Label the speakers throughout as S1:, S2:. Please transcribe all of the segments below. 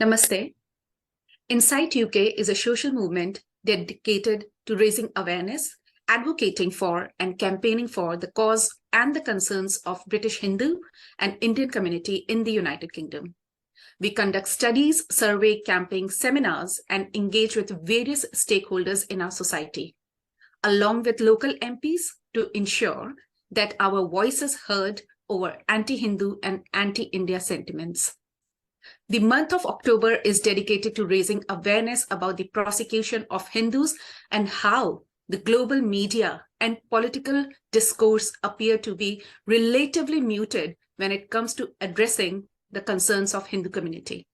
S1: Namaste. Insight UK is a social movement dedicated to raising awareness, advocating for, and campaigning for the cause and the concerns of British Hindu and Indian community in the United Kingdom. We conduct studies, survey, camping, seminars, and engage with various stakeholders in our society, along with local MPs to ensure that our voice is heard over anti-Hindu and anti-India sentiments. The month of October is dedicated to raising awareness about the persecution of Hindus and how the global media and political discourse appear to be relatively muted when it comes to addressing the concerns of Hindu community.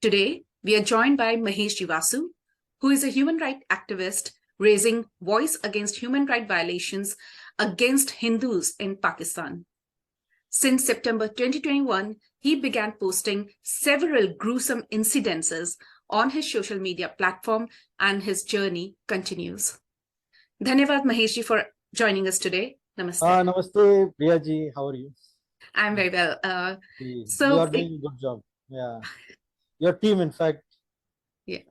S1: Today, we are joined by Mahesh Vasu, who is a human rights activist raising voice against human rights violations against Hindus in Pakistan. Since September 2021, he began posting several gruesome incidences on his social media platform, and his journey continues. Dhanyavad Mahesh for joining us today. Namaste.
S2: Namaste, Priya ji. How are you?
S1: I'm very well.
S2: You are doing a good job. Yeah. Your team, in fact.
S1: Yeah.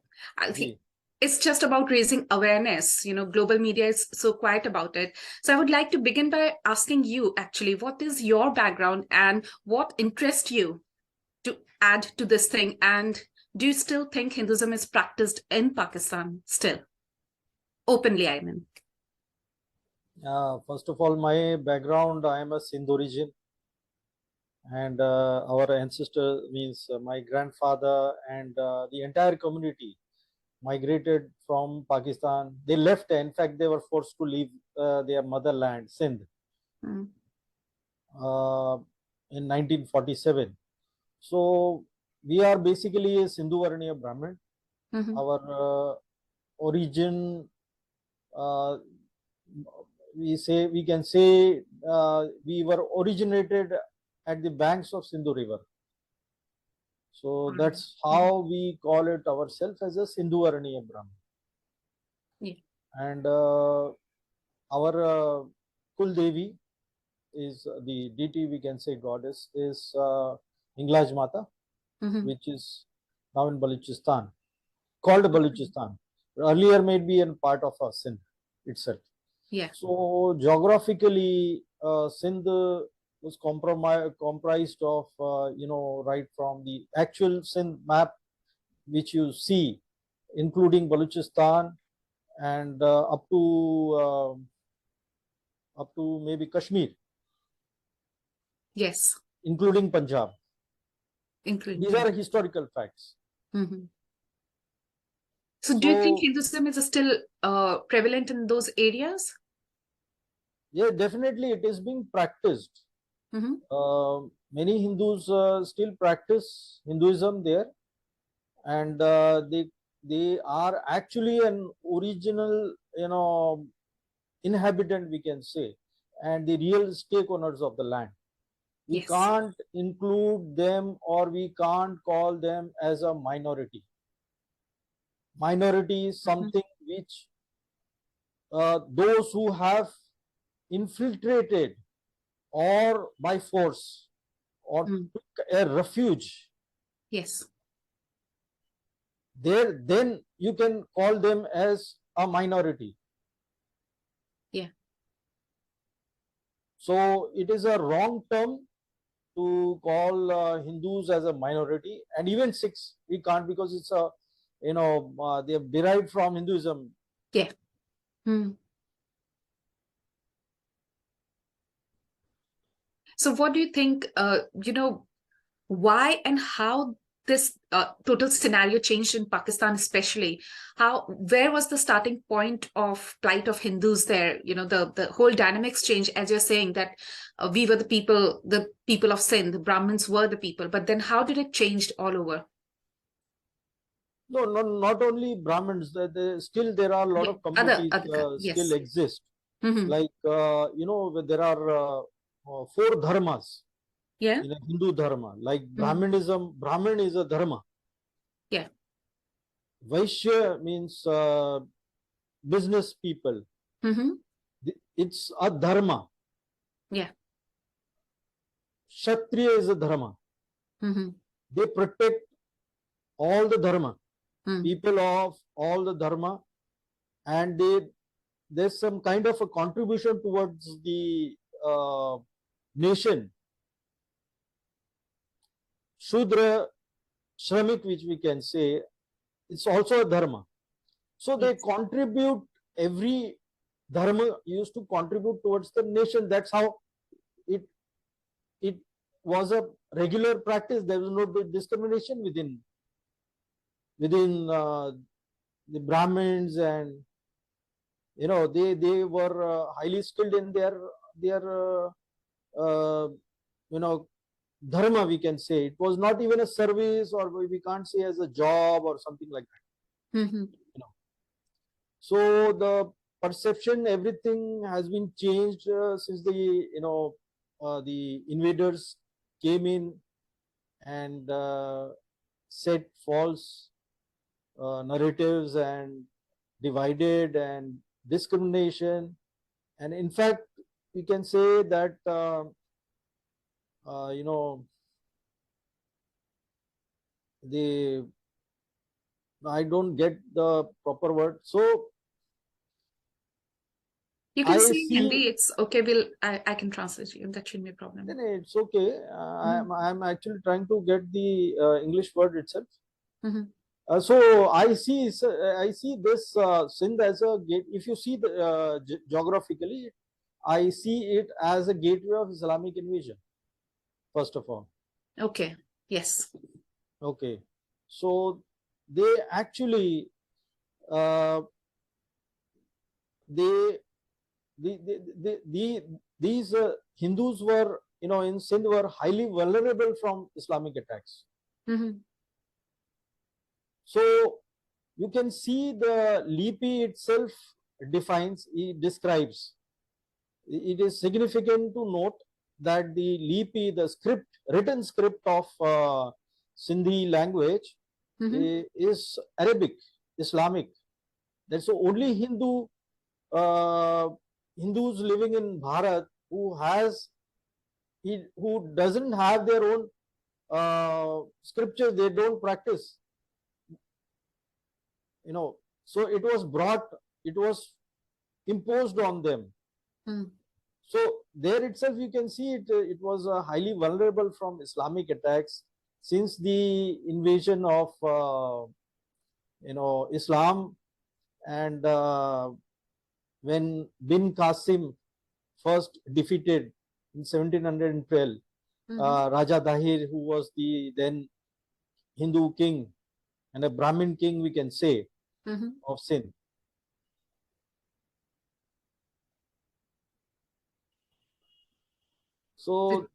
S1: It's just about raising awareness. Global media is so quiet about it. So I would like to begin by asking you, actually, what is your background and what interests you to add to this thing? And do you still think Hinduism is practiced in Pakistan still? Openly, I mean.
S2: First of all, my background, I am a Sindh origin. And our ancestor means my grandfather and the entire community migrated from Pakistan. They left, in fact, they were forced to leave their motherland, Sindh, in 1947. So we are basically a Sindhu Varaniya Brahmin. Our origin, we can say we were originated at the banks of Sindhu River. So that's how we call it ourselves, as a Sindhu Varaniya Brahmin.
S1: Yeah.
S2: And our Kul Devi is the deity, we can say goddess, is Hinglaj Mata, which is now in Balochistan, called Balochistan. Earlier made be a part of Sindh itself.
S1: Yeah.
S2: So geographically, Sindh was comprised of, right from the actual Sindh map, which you see, including Balochistan and up to maybe Kashmir.
S1: Yes.
S2: Including Punjab.
S1: These
S2: are historical facts.
S1: So do you think Hinduism is still prevalent in those areas?
S2: Yeah, definitely it is being practiced. Many Hindus still practice Hinduism there, and they are actually an original, inhabitant, we can say, and the real stake owners of the land. We can't include them, or we can't call them as a minority. Minority is something which those who have infiltrated or by force or took a refuge.
S1: Yes.
S2: There, then you can call them as a minority.
S1: Yeah. So it is a wrong term to call Hindus as a minority, and even Sikhs we can't, because it's a, they have derived from Hinduism. Yeah. So what do you think, why and how this total scenario changed in Pakistan, especially? Where was the starting point of plight of Hindus there? The whole dynamics changed, as you're saying, that we were the people of Sindh, the Brahmins were the people, but then how did it change all over?
S2: No, not only Brahmins, still there are a lot of communities still exist. Like, there are 4 dharmas in a Hindu dharma, like Brahmanism. Brahmin is a dharma.
S1: Yeah.
S2: Vaishya means business people. It's a dharma.
S1: Yeah.
S2: Kshatriya is a dharma. They protect all the dharma,
S1: Hmm.
S2: people of all the dharma, and there's some kind of a contribution towards the nation. Shudra, Shramik, which we can say, it's also a dharma. So they
S1: Yes.
S2: contribute, every dharma used to contribute towards the nation. That's how it it was a regular practice. There was no discrimination within the Brahmins, and they were highly skilled in their uh, you know dharma, we can say. It was not even a service, or we can't say as a job or something like that.
S1: Mm-hmm.
S2: So the perception, everything has been changed since the invaders came in and set false narratives and divided and discrimination. And in fact, we can say that uh, you know the I don't get the proper word. So
S1: You can
S2: I
S1: say in
S2: see.
S1: Hindi, it's okay. I can translate you. That shouldn't be a problem.
S2: It's okay. I'm actually trying to get the English word itself.
S1: Mm-hmm.
S2: So I see this Sindh as a gate. If you see the geographically, I see it as a gateway of Islamic invasion. First of all,
S1: Okay. Yes.
S2: okay. So they actually uh, they these Hindus were, in Sindh, were highly vulnerable from Islamic attacks.
S1: Mm-hmm.
S2: So you can see the lipi itself it describes. It is significant to note that the lipi, the written script of Sindhi language,
S1: Mm-hmm.
S2: is Arabic, Islamic. That's the only Hindus living in Bharat who doesn't have their own scriptures. They don't practice. So it was imposed on them.
S1: Mm.
S2: So there itself you can see it was highly vulnerable from Islamic attacks since the invasion of Islam. And when bin Qasim first defeated in 1712
S1: Mm-hmm.
S2: Raja Dahir, who was the then Hindu king and a Brahmin king, we can say,
S1: Mm-hmm.
S2: of Sindh. So,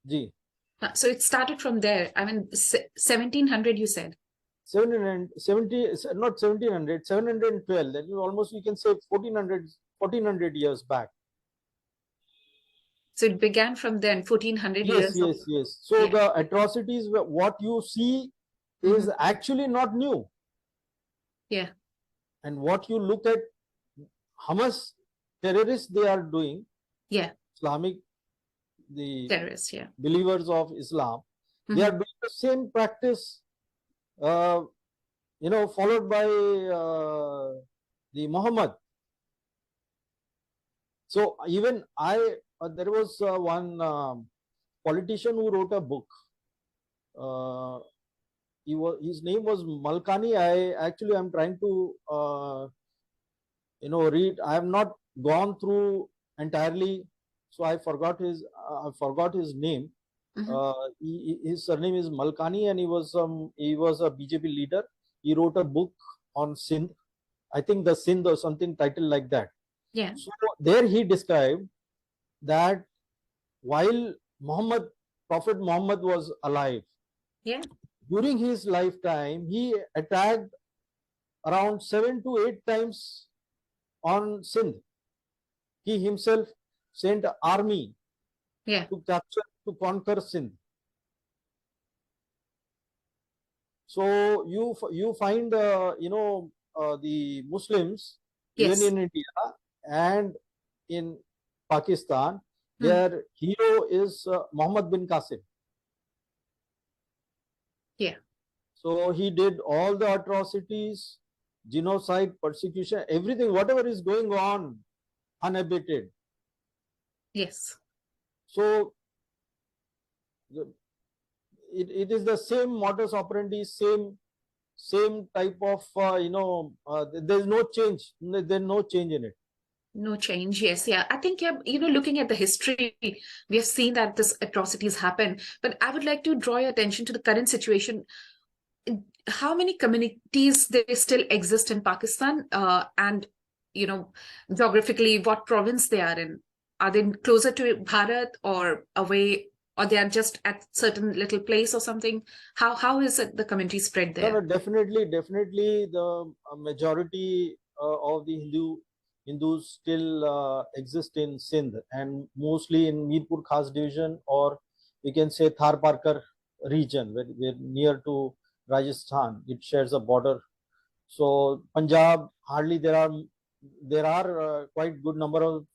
S2: ji,
S1: So it started from there. I mean, 1700, you said.
S2: 770, not 1700, 712. That is almost, we can say, 1400 years back.
S1: So it began from then, 1400
S2: Yes,
S1: years.
S2: yes. So
S1: Yeah.
S2: the atrocities, what you see is actually not new.
S1: Yeah.
S2: And what you look at, Hamas terrorists, they are doing,
S1: Yeah.
S2: Islamic, the
S1: Terrorists. Yeah.
S2: believers of Islam, they are doing the same practice, followed by the Muhammad. So even there was one politician who wrote a book. His name was Malkani. I'm trying to read. I have not gone through entirely, so I forgot his name. His surname is Malkani, and he was a BJP leader. He wrote a book on Sindh. I think the Sindh or something title like that.
S1: Yeah.
S2: So there he described that while Prophet Muhammad was alive,
S1: Yeah.
S2: during his lifetime, he attacked around 7 to 8 times on Sindh. He himself sent an army to conquer Sindh. So you find the Muslims, even in India and in Pakistan, their hero is Muhammad bin Qasim.
S1: Yeah.
S2: So he did all the atrocities, genocide, persecution, everything, whatever is going on, unabated.
S1: Yes.
S2: So it is the same modus operandi, same type of there's no change. There's no change in it.
S1: No change. Yes. Yeah. I think, yeah, looking at the history, we have seen that this atrocities happen. But I would like to draw your attention to the current situation. How many communities they still exist in Pakistan, and geographically what province they are in? Are they closer to Bharat or away, or they are just at certain little place or something? How is it the community spread
S2: No,
S1: there?
S2: definitely the majority of the Hindus still exist in Sindh, and mostly in Mirpur Khas division, or we can say Thar Parkar region, where we're near to Rajasthan. It shares a border. So Punjab, hardly there are quite good number of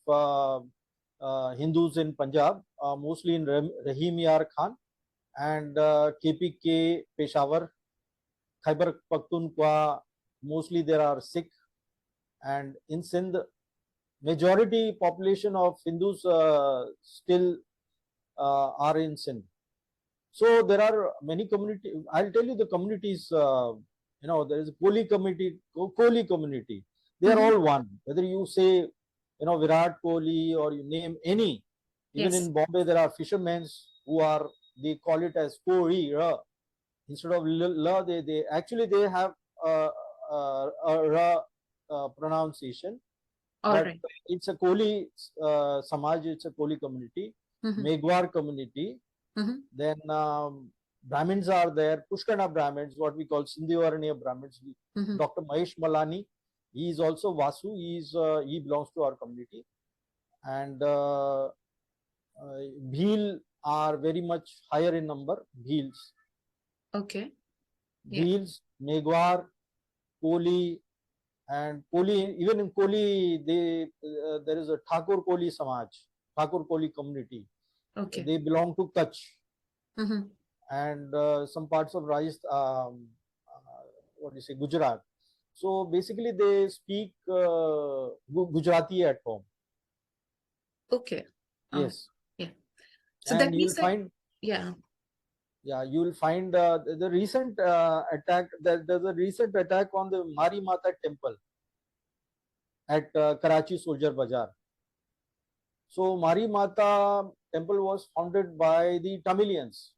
S2: Hindus in Punjab, mostly in Rahim Yar Khan and KPK Peshawar, Khyber Pakhtunkhwa. Mostly there are Sikh, and in Sindh, majority population of Hindus still are in Sindh. So there are many community. I'll tell you the communities. There is a Kohli community. They are all one. Whether you say, Virat Kohli, or you name any. Even
S1: Yes.
S2: in Bombay, there are fishermen who are, they call it as Kohli. Instead of la, they actually they have a ra pronunciation,
S1: All
S2: but
S1: right.
S2: it's a Kohli Samaj. It's a Kohli community, Megwar community. Then Brahmins are there, Pushkana Brahmins, what we call Sindhivaraniya Brahmins. Dr. Mahesh Malani, he is also Vasu. He belongs to our community, and Bhil are very much higher in number. Bhils,
S1: Okay. Yeah.
S2: Bhils, Megwar, Kohli, and Kohli. Even in Kohli, there is a Thakur Kohli Samaj, Thakur Kohli community.
S1: Okay.
S2: They belong to Kutch.
S1: Mm-hmm.
S2: And some parts of Rajasthan, what do you say, Gujarat. So basically, they speak Gujarati at home.
S1: Okay.
S2: Yes.
S1: Yeah. So
S2: and
S1: that
S2: you'll
S1: means that,
S2: find,
S1: yeah.
S2: you will find the recent attack. There's a recent attack on the Mari Mata temple at Karachi Soldier Bazaar. So Mari Mata temple was founded by the Tamilians.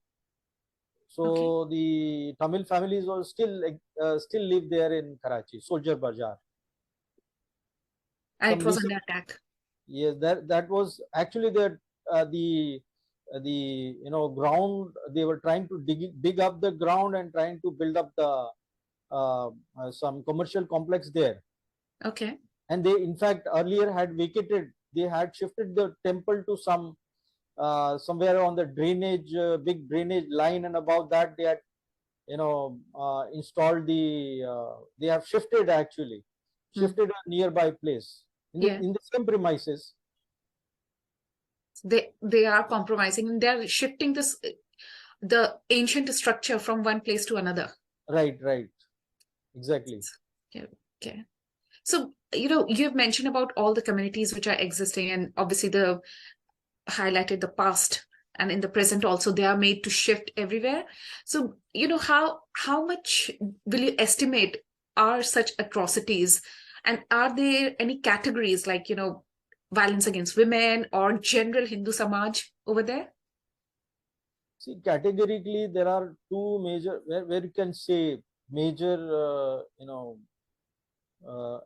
S2: So
S1: Okay.
S2: the Tamil families are still live there in Karachi, Soldier Bazaar.
S1: And
S2: Some
S1: it was
S2: recent,
S1: under attack.
S2: yes, that was actually the ground. They were trying to dig up the ground and trying to build up the some commercial complex there.
S1: Okay.
S2: And they, in fact, earlier had vacated. They had shifted the temple to somewhere on the drainage, big drainage line, and above that they had installed they have shifted a nearby place in
S1: Yeah.
S2: the same premises.
S1: They are compromising, and they're shifting the ancient structure from one place to another.
S2: Right, exactly.
S1: Yeah. Okay. So, you've mentioned about all the communities which are existing, and obviously the highlighted the past, and in the present also they are made to shift everywhere. So, how much will you estimate are such atrocities, and are there any categories like, violence against women or general Hindu Samaj over there?
S2: See, categorically, there are two major, where you can say major,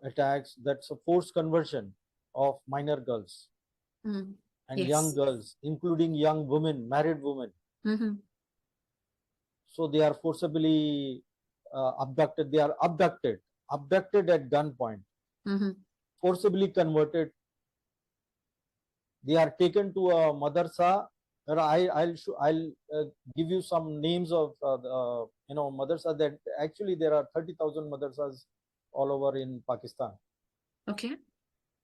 S2: attacks. That's a forced conversion of minor girls and young
S1: Yes.
S2: girls, including young women, married women. So they are forcibly abducted. They are abducted at gunpoint, forcibly converted. They are taken to a madrasa. I'll give you some names of madrasa. That actually there are 30,000 madrasas all over in Pakistan.
S1: Okay.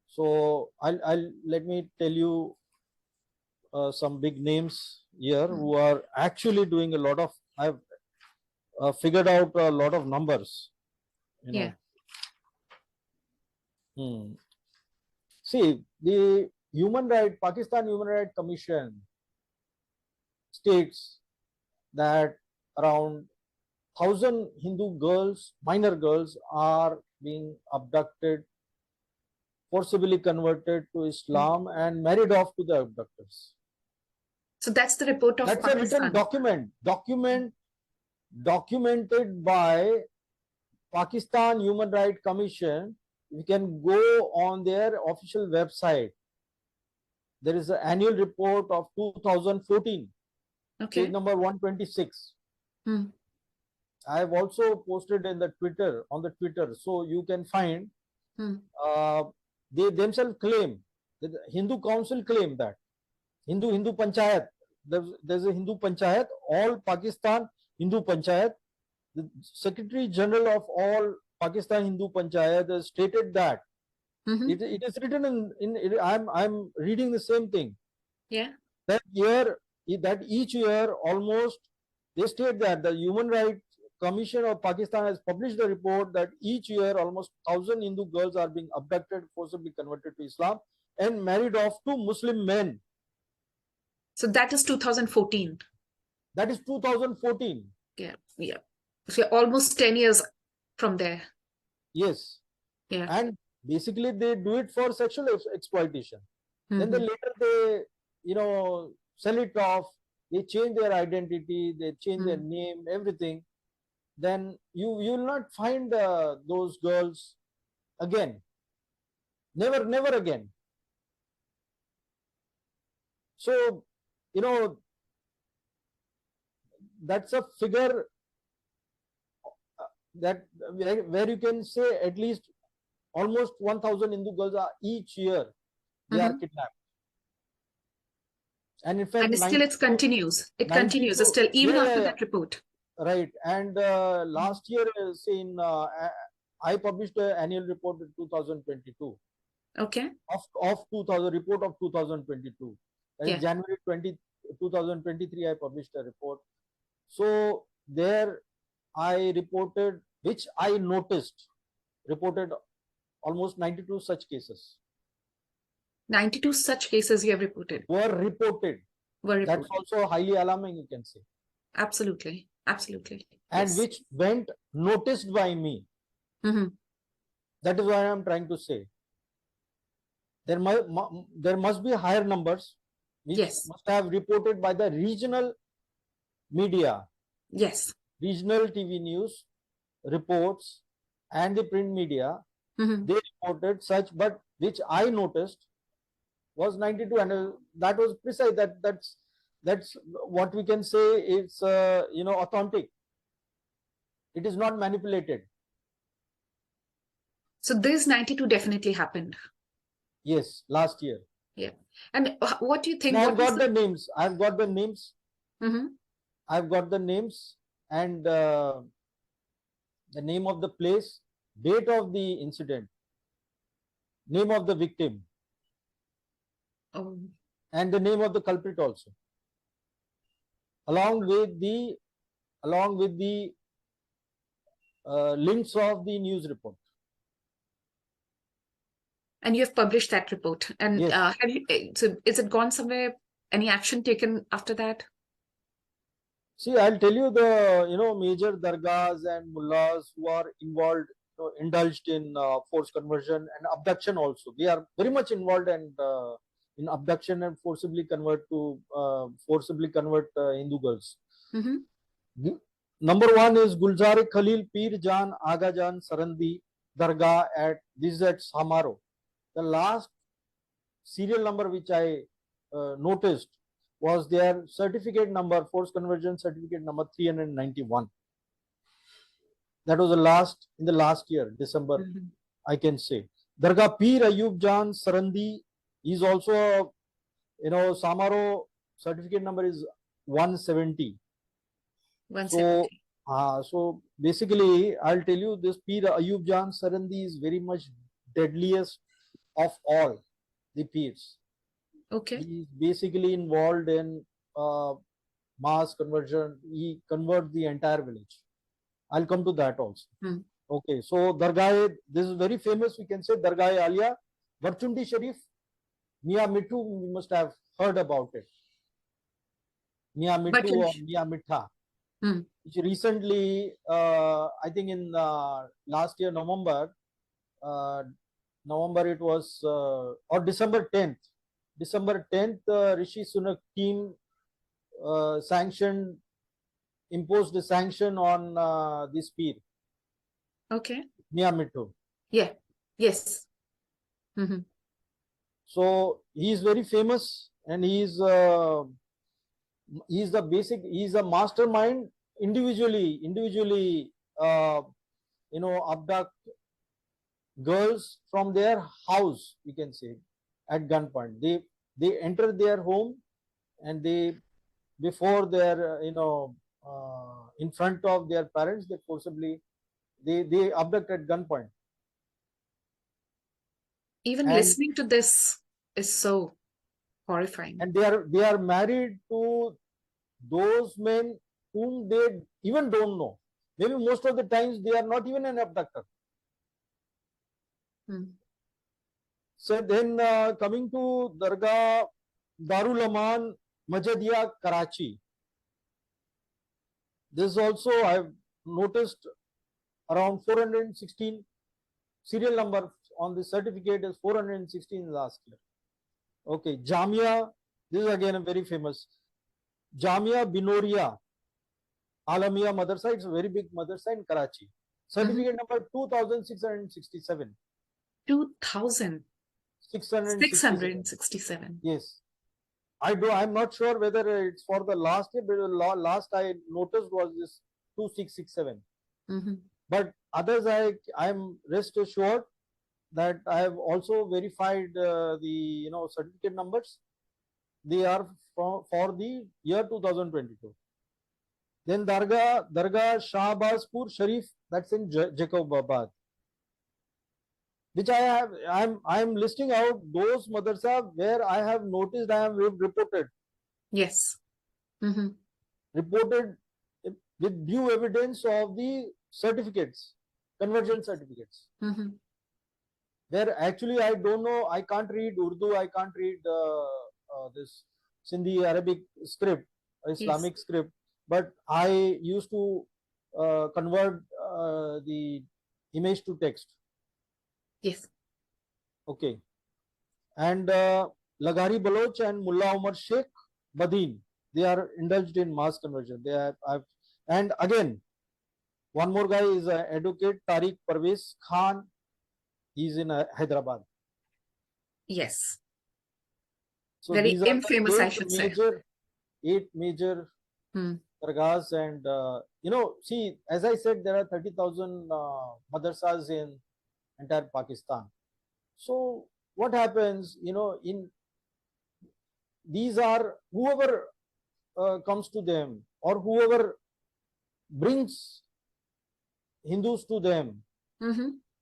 S2: So I'll let me tell you some big names here who are actually doing a lot of. figured out a lot of numbers. You know.
S1: Yeah.
S2: See, the Pakistan Human Rights Commission states that around 1,000 Hindu girls, minor girls, are being abducted, forcibly converted to Islam, and married off to the abductors.
S1: So that's the report of
S2: That's
S1: Pakistan.
S2: a written documented by Pakistan Human Rights Commission. You can go on their official website. There is an annual report of 2014,
S1: Okay.
S2: page number 126. I have also posted in the Twitter, so you can find. They themselves claim, the Hindu Council claim that Hindu Panchayat, there's a Hindu Panchayat, all Pakistan Hindu Panchayat. The Secretary General of all Pakistan Hindu Panchayat has stated that it is written I'm reading the same thing.
S1: Yeah.
S2: That each year almost, they state that the Human Rights Commission of Pakistan has published a report that each year almost 1,000 Hindu girls are being abducted, forcibly converted to Islam, and married off to Muslim men.
S1: So that is 2014.
S2: That is 2014.
S1: Yeah. So almost 10 years from there.
S2: Yes.
S1: Yeah.
S2: And basically they do it for sexual exploitation. Then they sell it off. They change their identity, they change their name, everything. Then you will not find those girls again. Never again. So, that's a figure that where you can say at least almost 1,000 Hindu girls are each year they are kidnapped. And in fact,
S1: and still it continues. It continues still even after that report.
S2: Right. And last year, I published an annual report in 2022.
S1: Okay.
S2: Of 2000 report of 2022. And in January 2023, I published a report. So there I reported, which I reported almost 92 such cases.
S1: 92 such cases you have reported?
S2: Were reported. That's also highly alarming, you can say.
S1: Absolutely. Absolutely.
S2: And which went noticed by me. That is what I am trying to say. There must be higher numbers which must have reported by the regional media.
S1: Yes.
S2: Regional TV news reports and the print media, they reported such, but which I noticed was 92, and that was precise. That's what we can say. It's authentic. It is not manipulated.
S1: So this 92 definitely happened.
S2: Yes, last year.
S1: Yeah. And what do you think?
S2: I've got the names. I've got the names. I've got the names and the name of the place, date of the incident, name of the victim, and the name of the culprit also, along with the links of the news report.
S1: And you have published that report. And have you, so is it gone somewhere? Any action taken after that?
S2: See, I'll tell you the major dargahs and mullahs who are involved, indulged in forced conversion and abduction also. They are very much involved and in abduction and forcibly convert Hindu girls. Number one is Gulzar Khalil Pir Jan Aga Jan Sarandi Dargah at Samaro. The last serial number which I noticed was their certificate number, forced conversion certificate number 391. That was in the last year, December, I can say. Dargah Pir Ayub Jan Sarandi is also, Samaro certificate number is 170.
S1: 170.
S2: So basically, I'll tell you, this Pir Ayub Jan Sarandi is very much deadliest of all the Pirs.
S1: Okay.
S2: He is basically involved in mass conversion. He converts the entire village. I'll come to that also.
S1: Hmm.
S2: Okay, so Dargah, this is very famous. We can say Dargah Alia, Varchundi Sharif, Mia Mittu. We must have heard about it. Mia Mittu or Mia Mitha.
S1: Hmm.
S2: Which recently, I think in last year November it was or December 10th. Rishi Sunak team imposed a sanction on this peer.
S1: Okay.
S2: Mia Mittu.
S1: Yeah. Yes. Mm-hmm.
S2: So he is very famous, and he's a mastermind. Individually, abduct girls from their house, we can say, at gunpoint. They enter their home, and before their in front of their parents, they forcibly they abduct at gunpoint.
S1: Even listening to this is so horrifying.
S2: And they are married to those men whom they even don't know. Maybe most of the times they are not even an abductor. So then coming to Dargah Darul Aman Majadiya Karachi. This also I've noticed around 416 serial number on the certificate is 416 last year. Okay, Jamia, this is again a very famous. Jamia Binoria Alamiya Madrasa, it's a very big madrasa in Karachi. Certificate number 2667.
S1: 2667.
S2: Yes. I'm not sure whether it's for the last year, but the last I noticed was this 2667. But others I'm rest assured that I have also verified the certificate numbers. They are for the year 2022. Then Dargah Shahbazpur Sharif, that's in Jacobabad. Which I'm listing out those madrasa where I have noticed, I have reported.
S1: Yes.
S2: Reported with due evidence of the certificates, conversion certificates. Where actually I don't know, I can't read Urdu, I can't read this Sindhi Arabic script, Islamic script, but I used to convert the image to text.
S1: Yes.
S2: Okay. And Lagari Baloch and Mullah Umar Sheikh Badin, they are indulged in mass conversion. And again, one more guy is advocate Tariq Parvez Khan. He's in Hyderabad.
S1: Yes.
S2: So
S1: very
S2: these are
S1: infamous, I should say.
S2: 8 major dargahs, and see, as I said, there are 30,000 madrasas in entire Pakistan. So what happens, in these are whoever comes to them or whoever brings Hindus to them,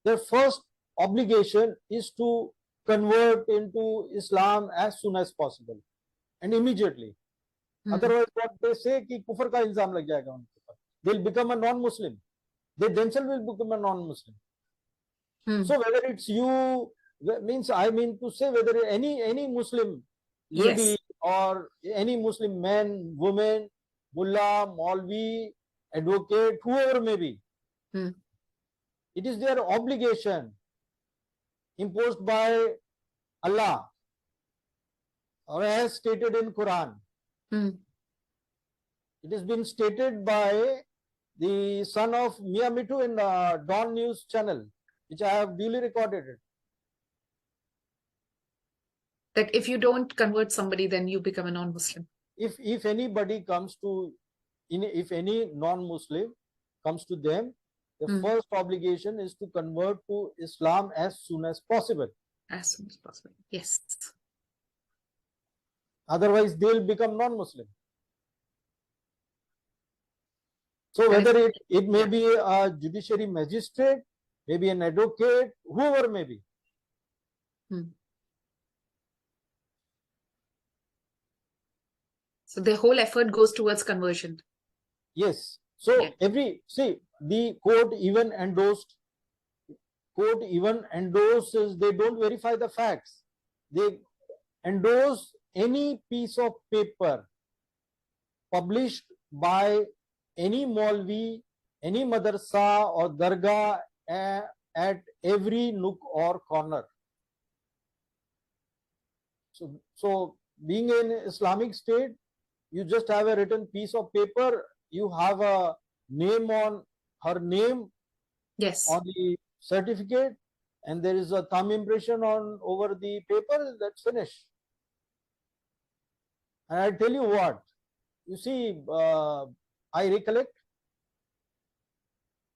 S2: their first obligation is to convert into Islam as soon as possible and immediately. Otherwise, what they say कि कुफर का इल्जाम लग जाएगा उनके ऊपर. They'll become a non-Muslim. They themselves will become a non-Muslim. So whether it's you, I mean to say whether any Muslim lady or any Muslim man, woman, mullah, maulvi, advocate, whoever may be, it is their obligation imposed by Allah or as stated in Quran. It has been stated by the son of Mia Mittu in Dawn News channel, which I have duly recorded it.
S1: That if you don't convert somebody, then you become a non-Muslim.
S2: If anybody comes to, if any non-Muslim comes to them, the first obligation is to convert to Islam as soon as possible.
S1: As soon as possible. Yes.
S2: Otherwise, they'll become non-Muslim. So whether it may be a judiciary magistrate, maybe an advocate, whoever may be.
S1: So the whole effort goes towards conversion.
S2: Yes. So the court even endorses, they don't verify the facts. They endorse any piece of paper published by any Maulvi, any madrasa or dargah at every nook or corner. So being an Islamic state, you just have a written piece of paper, you have a name on her name
S1: Yes.
S2: on the certificate, and there is a thumb impression on over the paper, that's finished. And I tell you what, you see, I recollect,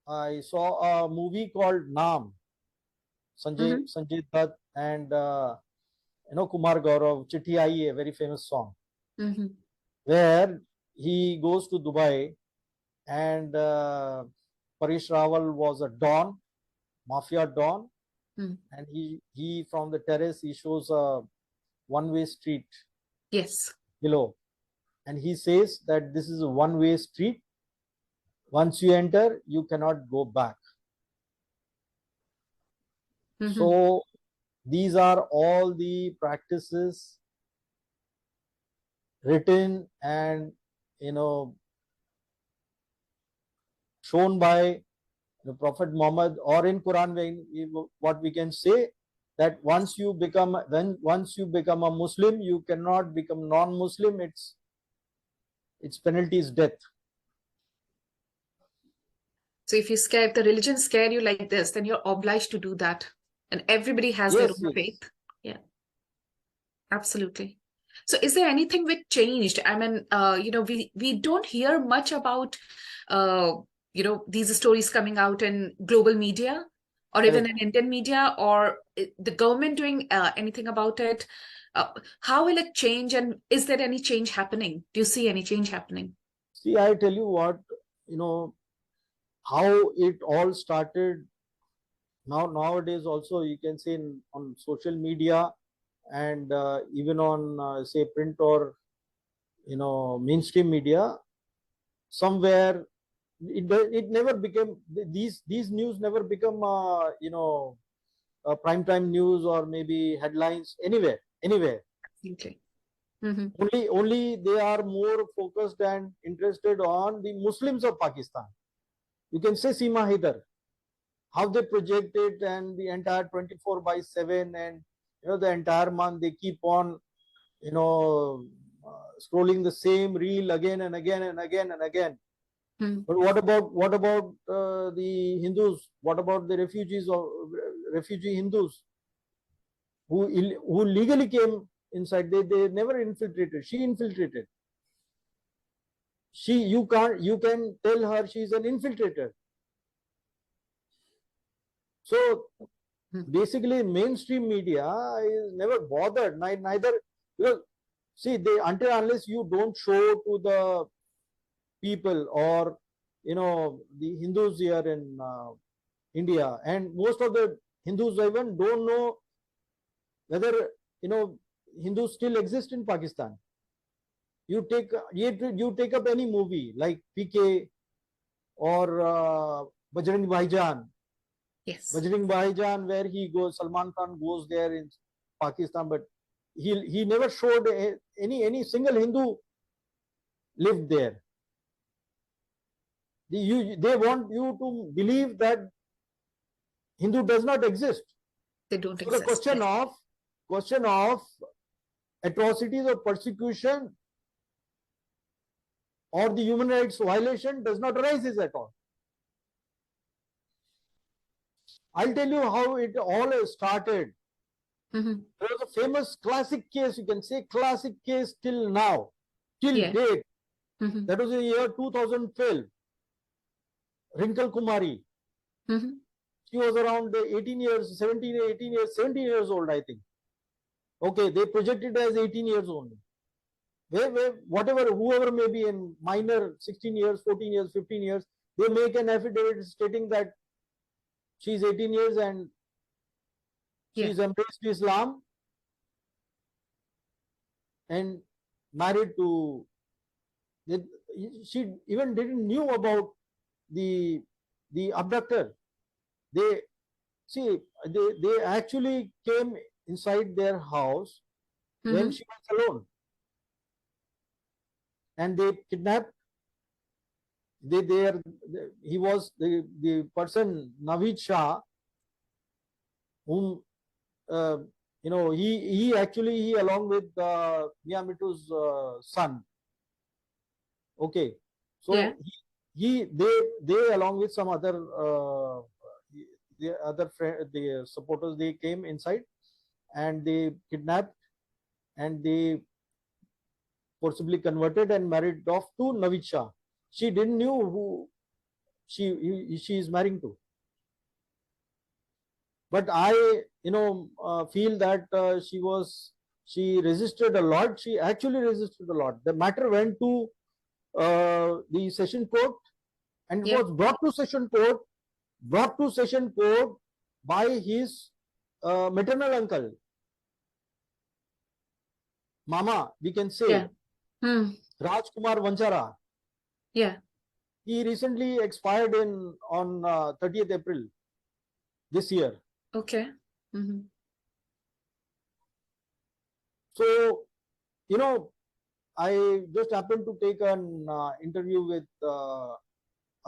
S2: I saw a movie called Naam, Sanjay Dutt and Kumar Gaurav, Chithi Aayi, a very famous song, where he goes to Dubai and Paresh Rawal was a don, mafia don, and he from the terrace he shows a one-way street.
S1: Yes.
S2: Below, and he says that this is a one-way street. Once you enter, you cannot go back. So these are all the practices written and shown by the Prophet Muhammad, or in Quran, what we can say, that once you become a Muslim, you cannot become non-Muslim. Its penalty is death.
S1: So if the religion scare you like this, then you're obliged to do that. And everybody has their own faith. Yeah, absolutely. So is there anything which changed? I mean, we don't hear much about, these stories coming out in global media or even in Indian media, or the government doing anything about it. How will it change, and is there any change happening? Do you see any change happening?
S2: See, I tell you what, how it all started. Nowadays also you can say on social media and even on say print or mainstream media, somewhere it never became, these news never become prime time news or maybe headlines anywhere.
S1: Okay.
S2: Only they are more focused and interested on the Muslims of Pakistan. You can say Seema Haidar, how they project it, and the entire 24/7, and the entire month they keep on scrolling the same reel again and again and again and again. But what about the Hindus? What about the refugee Hindus who legally came inside? They never infiltrated. She infiltrated. You can tell her she is an infiltrator. So basically, mainstream media is never bothered. Neither, see, unless you don't show to the people or the Hindus here in India, and most of the Hindus even don't know whether Hindus still exist in Pakistan. You take up any movie like PK or Bajrang Bhaijaan.
S1: Yes.
S2: Bajrang Bhaijaan, where he goes, Salman Khan goes there in Pakistan, but he never showed any single Hindu lived there. They want you to believe that Hindu does not exist.
S1: They don't
S2: so
S1: exist.
S2: The question of atrocities or persecution or the human rights violation does not arise at all. I'll tell you how it all started. There was a famous classic case, you can say classic case till now, till date. That was in the year 2012. Rinkle Kumari. She was around 18 years, 17 years old, I think. Okay, they projected as 18 years only. Whoever may be in minor, 16 years, 14 years, 15 years, they make an affidavit stating that she's 18 years and she's embraced Islam and married to, she even didn't knew about the the abductor, they see, they actually came inside their house when
S1: Mhm.
S2: she was alone, and they kidnapped. They are, he was the person Naveed Shah, whom uh, he actually, he along with Miyamitu's son. Okay,
S1: Yeah.
S2: so they along with some other the other friend, the supporters, they came inside and they kidnapped and they forcibly converted and married off to Naveed Shah. She didn't knew who she is marrying to. But I, feel that she resisted a lot. She actually resisted a lot. The matter went to the session court, and it
S1: Yeah.
S2: was brought to session court by his maternal uncle, mama, we can
S1: Yeah.
S2: say,
S1: Hmm.
S2: Rajkumar Vanchara.
S1: Yeah.
S2: He recently expired on 30th April this year.
S1: Okay. Mhm.
S2: So, I just happened to take an interview with a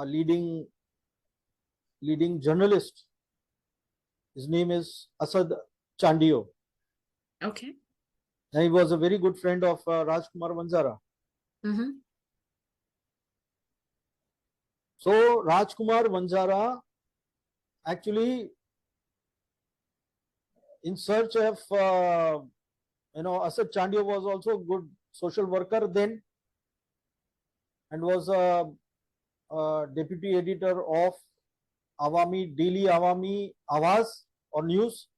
S2: leading journalist. His name is Asad Chandio.
S1: Okay.
S2: And he was a very good friend of Rajkumar Vanzara.
S1: Mhm.
S2: So Rajkumar Vanzara actually, in search of Asad Chandio was also a good social worker then, and was a deputy editor of Daily Awami Awaz or News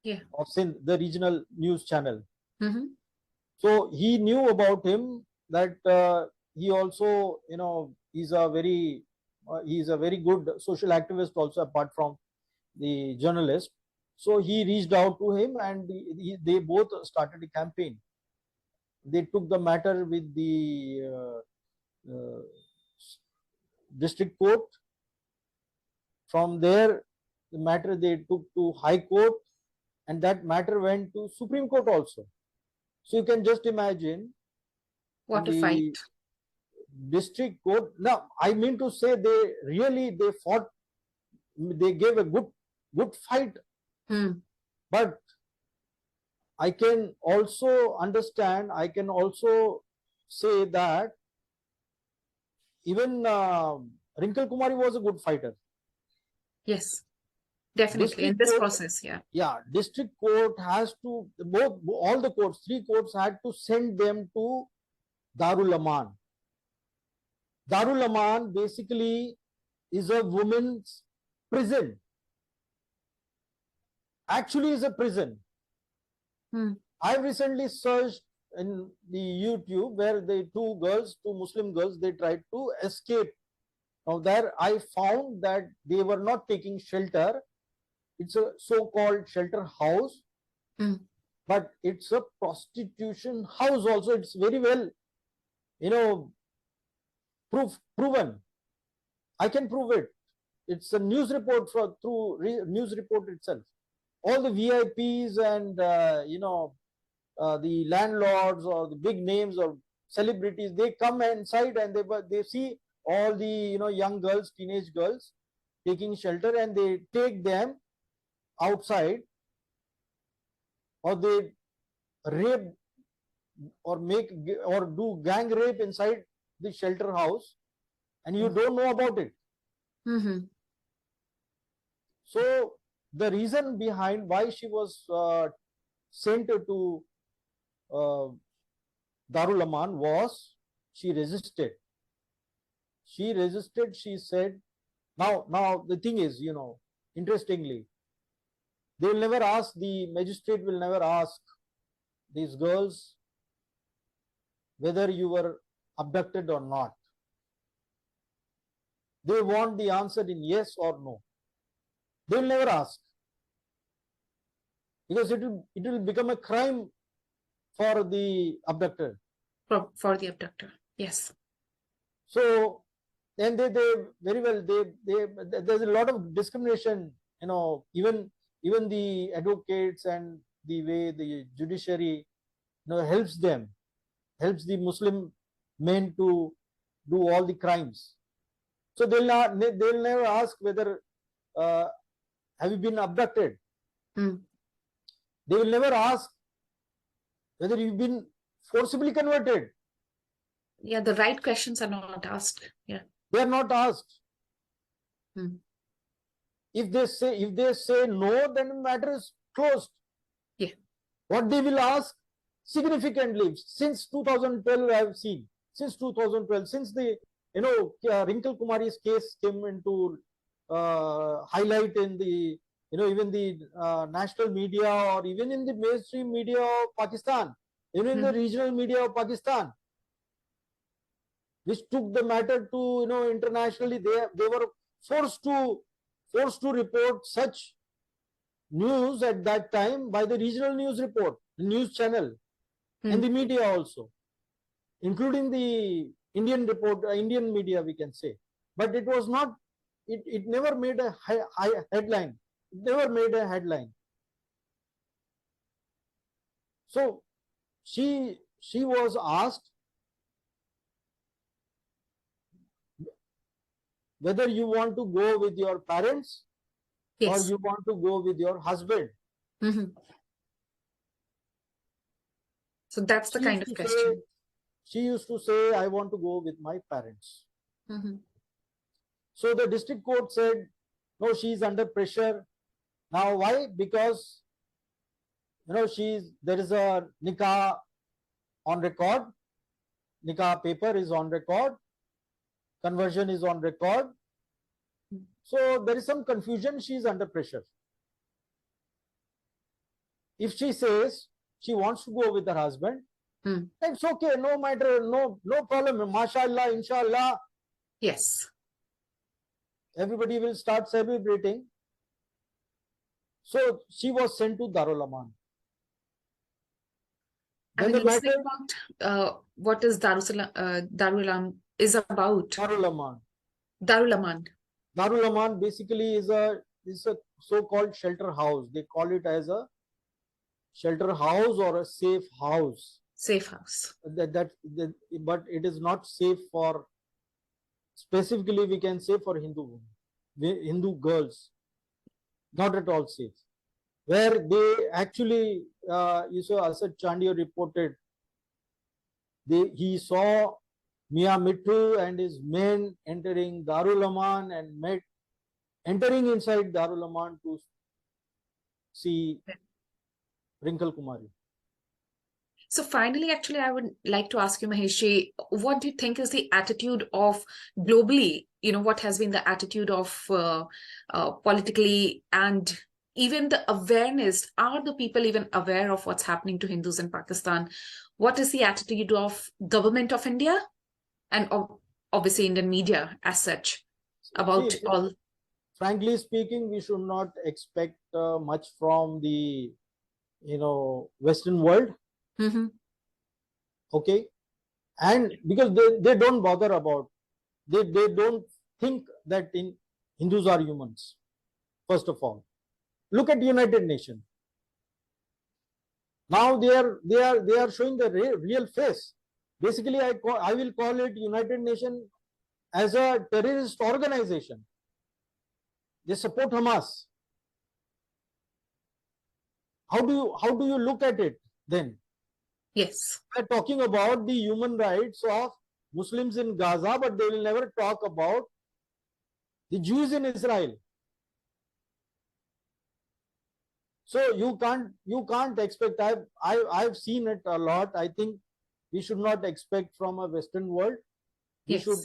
S1: Yeah.
S2: of Sindh, the regional news channel.
S1: Mhm.
S2: So he knew about him, that he also, he's a very good social activist also, apart from the journalist. So he reached out to him, and they both started a campaign. They took the matter with the district court. From there, the matter they took to High Court, and that matter went to Supreme Court also. So you can just imagine, in
S1: What a fight.
S2: the district court. Now, I mean to say, they fought, they gave a good fight.
S1: Hmm.
S2: But I can also understand, I can also say that even Rinkle Kumari was a good fighter.
S1: Yes. Definitely. In
S2: District
S1: this
S2: court,
S1: process, yeah.
S2: yeah, district court has to, all the courts, three courts had to send them to Darul Aman. Darul Aman basically is a women's prison. Actually, is a prison.
S1: Hmm.
S2: I recently searched in the YouTube where two Muslim girls, they tried to escape. Now there I found that they were not taking shelter. It's a so-called shelter house,
S1: Hmm.
S2: but it's a prostitution house also. It's very well, you know, proven. I can prove it. It's a news report through news report itself. All the VIPs and the landlords or the big names or celebrities, they come inside and they see all the young girls, teenage girls taking shelter, and they take them outside, or they rape or make or do gang rape inside the shelter house, and you
S1: Oh.
S2: don't know about it.
S1: Mhm.
S2: So the reason behind why she was sent to uh, Darul Aman was she resisted. She resisted. She said, now the thing is, interestingly, the magistrate will never ask these girls whether you were abducted or not. They want the answer in yes or no. They will never ask, because it will become a crime for the abductor.
S1: For the abductor. Yes.
S2: So and they very well, there's a lot of discrimination, even the advocates and the way the judiciary, helps the Muslim men to do all the crimes. So they'll never ask whether have you been abducted. They will never ask whether you've been forcibly converted.
S1: Yeah, the right questions are not asked. Yeah,
S2: they are not asked. If they say no, then the matter is closed.
S1: Yeah.
S2: What they will ask significantly since 2012, I have seen, since 2012, since the Wrinkle Kumari's case came into highlight in the even the national media, or even in the mainstream media of Pakistan, even in the regional media of Pakistan, which took the matter to internationally. They were forced to report such news at that time by the regional news report, the news channel, and the media also, including the Indian media, we can say. But it was not, it never made a high headline. It never made a headline. So she was asked whether you want to go with your parents, or you want to go with your husband.
S1: So that's the kind of question.
S2: She used to say, I want to go with my parents. So the district court said, no, she is under pressure. Now why? Because there is a nikah on record, nikah paper is on record, conversion is on record. So there is some confusion. She is under pressure. If she says she wants to go with her husband, it's okay, no matter, no problem. MashaAllah, inshallah.
S1: Yes.
S2: Everybody will start celebrating. So she was sent to Darul Aman.
S1: Listening about what is Darul Aman is about.
S2: Darul Aman.
S1: Darul Aman.
S2: Darul Aman basically is a so-called shelter house. They call it as a shelter house or a safe house.
S1: Safe house.
S2: But it is not safe for, specifically we can say, for Hindu girls. Not at all safe. Where they actually, you saw Asad Chandiya reported, he saw Mia Mittu and his men entering Darul Aman and entering inside Darul Aman to see Wrinkle Kumari.
S1: So finally, actually, I would like to ask you, Mahesh, what do you think is the attitude of globally, what has been the attitude of politically, and even the awareness? Are the people even aware of what's happening to Hindus in Pakistan? What is the attitude of government of India and obviously Indian media as such about all?
S2: Frankly speaking, we should not expect much from the Western world. Okay, and because they don't bother about, they don't think that Hindus are humans. First of all, look at United Nations. Now they are showing the real face. Basically, I will call it United Nations as a terrorist organization. They support Hamas. How do you look at it then?
S1: Yes.
S2: They're talking about the human rights of Muslims in Gaza, but they will never talk about the Jews in Israel. So you can't expect. I've seen it a lot. I think we should not expect from a Western world. We should,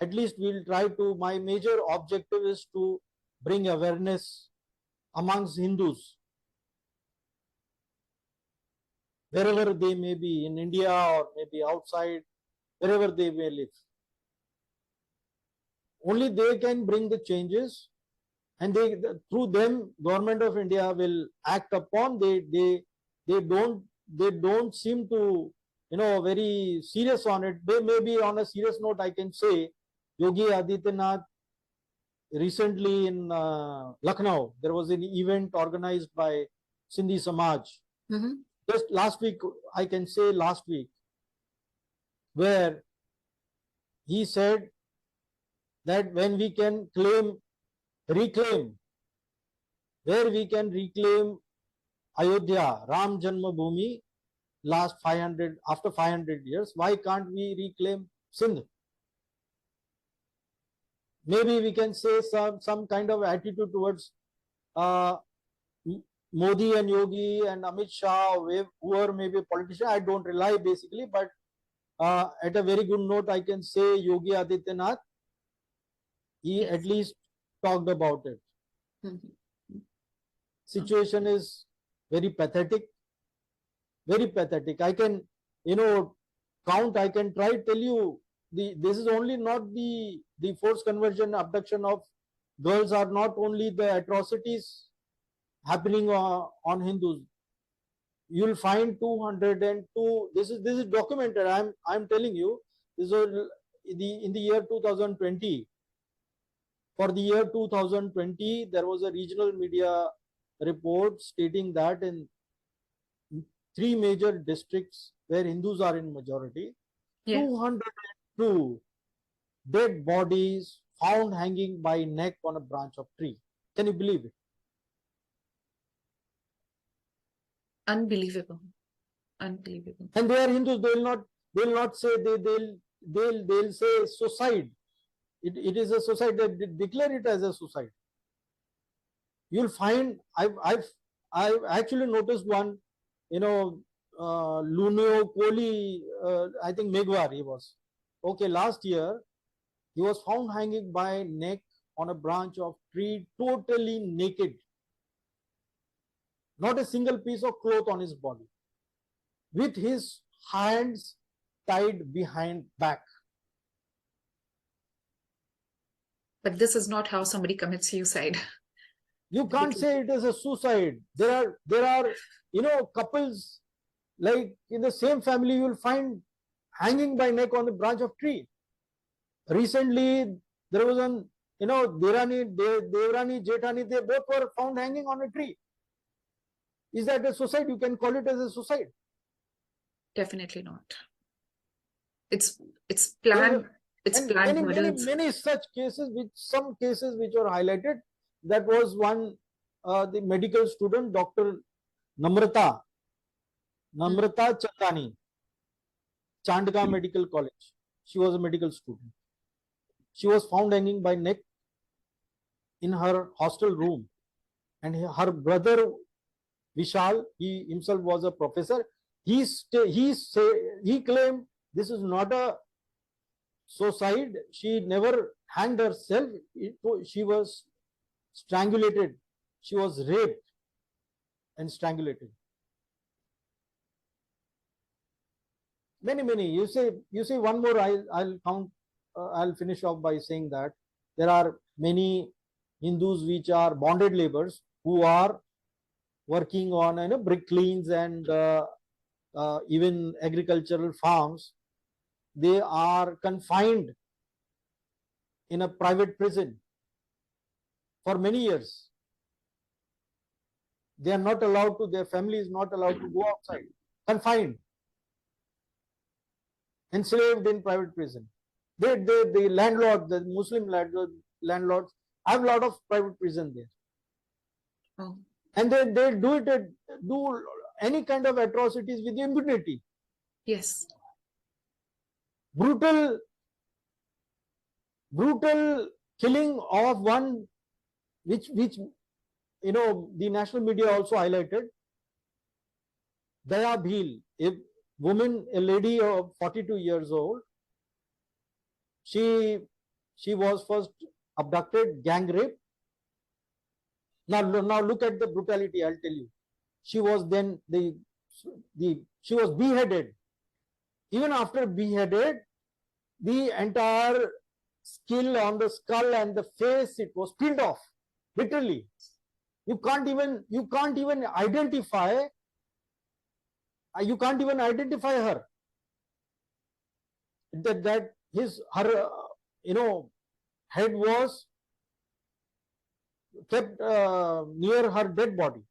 S2: at least we'll try to. My major objective is to bring awareness amongst Hindus, wherever they may be, in India or maybe outside, wherever they may live. Only they can bring the changes, and through them, Government of India will act upon. They don't seem to very serious on it. They may be on a serious note, I can say, Yogi Adityanath recently in Lucknow, there was an event organized by Sindhi Samaj. Just last week, I can say last week, where he said that when we can reclaim, where we can reclaim Ayodhya, Ram Janmabhoomi, after 500 years, why can't we reclaim Sindh? Maybe we can say some kind of attitude towards Modi and Yogi and Amit Shah, whoever may be a politician. I don't rely basically, but at a very good note, I can say Yogi Adityanath, he at least talked about it. Situation is very pathetic, very pathetic. I can, I can try to tell you, this is only not the forced conversion, abduction of girls are not only the atrocities happening on Hindus. You'll find 202. This is documented. I'm telling you. This is in the year 2020. For the year 2020, there was a regional media report stating that in 3 major districts where Hindus are in majority, 202 dead bodies found hanging by neck on a branch of tree. Can you believe it?
S1: Unbelievable. Unbelievable.
S2: And they are Hindus. They will not say they'll say suicide. It is a suicide. They declare it as a suicide. You'll find I've actually noticed one, Lunio Kohli, I think Megwar he was. Okay, last year he was found hanging by neck on a branch of tree, totally naked. Not a single piece of cloth on his body, with his hands tied behind back.
S1: But this is not how somebody commits suicide.
S2: You can't say it is a suicide. There are couples like in the same family, you will find hanging by neck on the branch of tree. Recently, there was an Devrani, Jethani, they both were found hanging on a tree. Is that a suicide? You can call it as a suicide.
S1: Definitely not. It's planned. It's planned murders.
S2: Many such cases, some cases which are highlighted. That was one, the medical student, Dr. Namrata Chandani, Chandka Medical College. She was a medical student. She was found hanging by neck in her hostel room, and her brother Vishal, he himself was a professor. He claimed this is not a suicide. She never hanged herself. She was strangulated. She was raped and strangulated. Many. You say one more. I'll count. I'll finish off by saying that there are many Hindus which are bonded laborers who are working on brick kilns and even agricultural farms. They are confined in a private prison for many years. They are not allowed to, their family is not allowed to go outside. Confined. Enslaved in private prison. The landlord, the Muslim landlords have a lot of private prison there.
S1: Oh.
S2: And they do any kind of atrocities with impunity.
S1: Yes.
S2: Brutal killing of one, which the national media also highlighted. Daya Bhil, a lady of 42 years old. She was first abducted, gang rape. Now look at the brutality. I'll tell you. She was then she was beheaded. Even after beheaded, the entire skin on the skull and the face, it was peeled off. Literally, you can't even identify. You can't even identify her. Her head was kept near her dead body.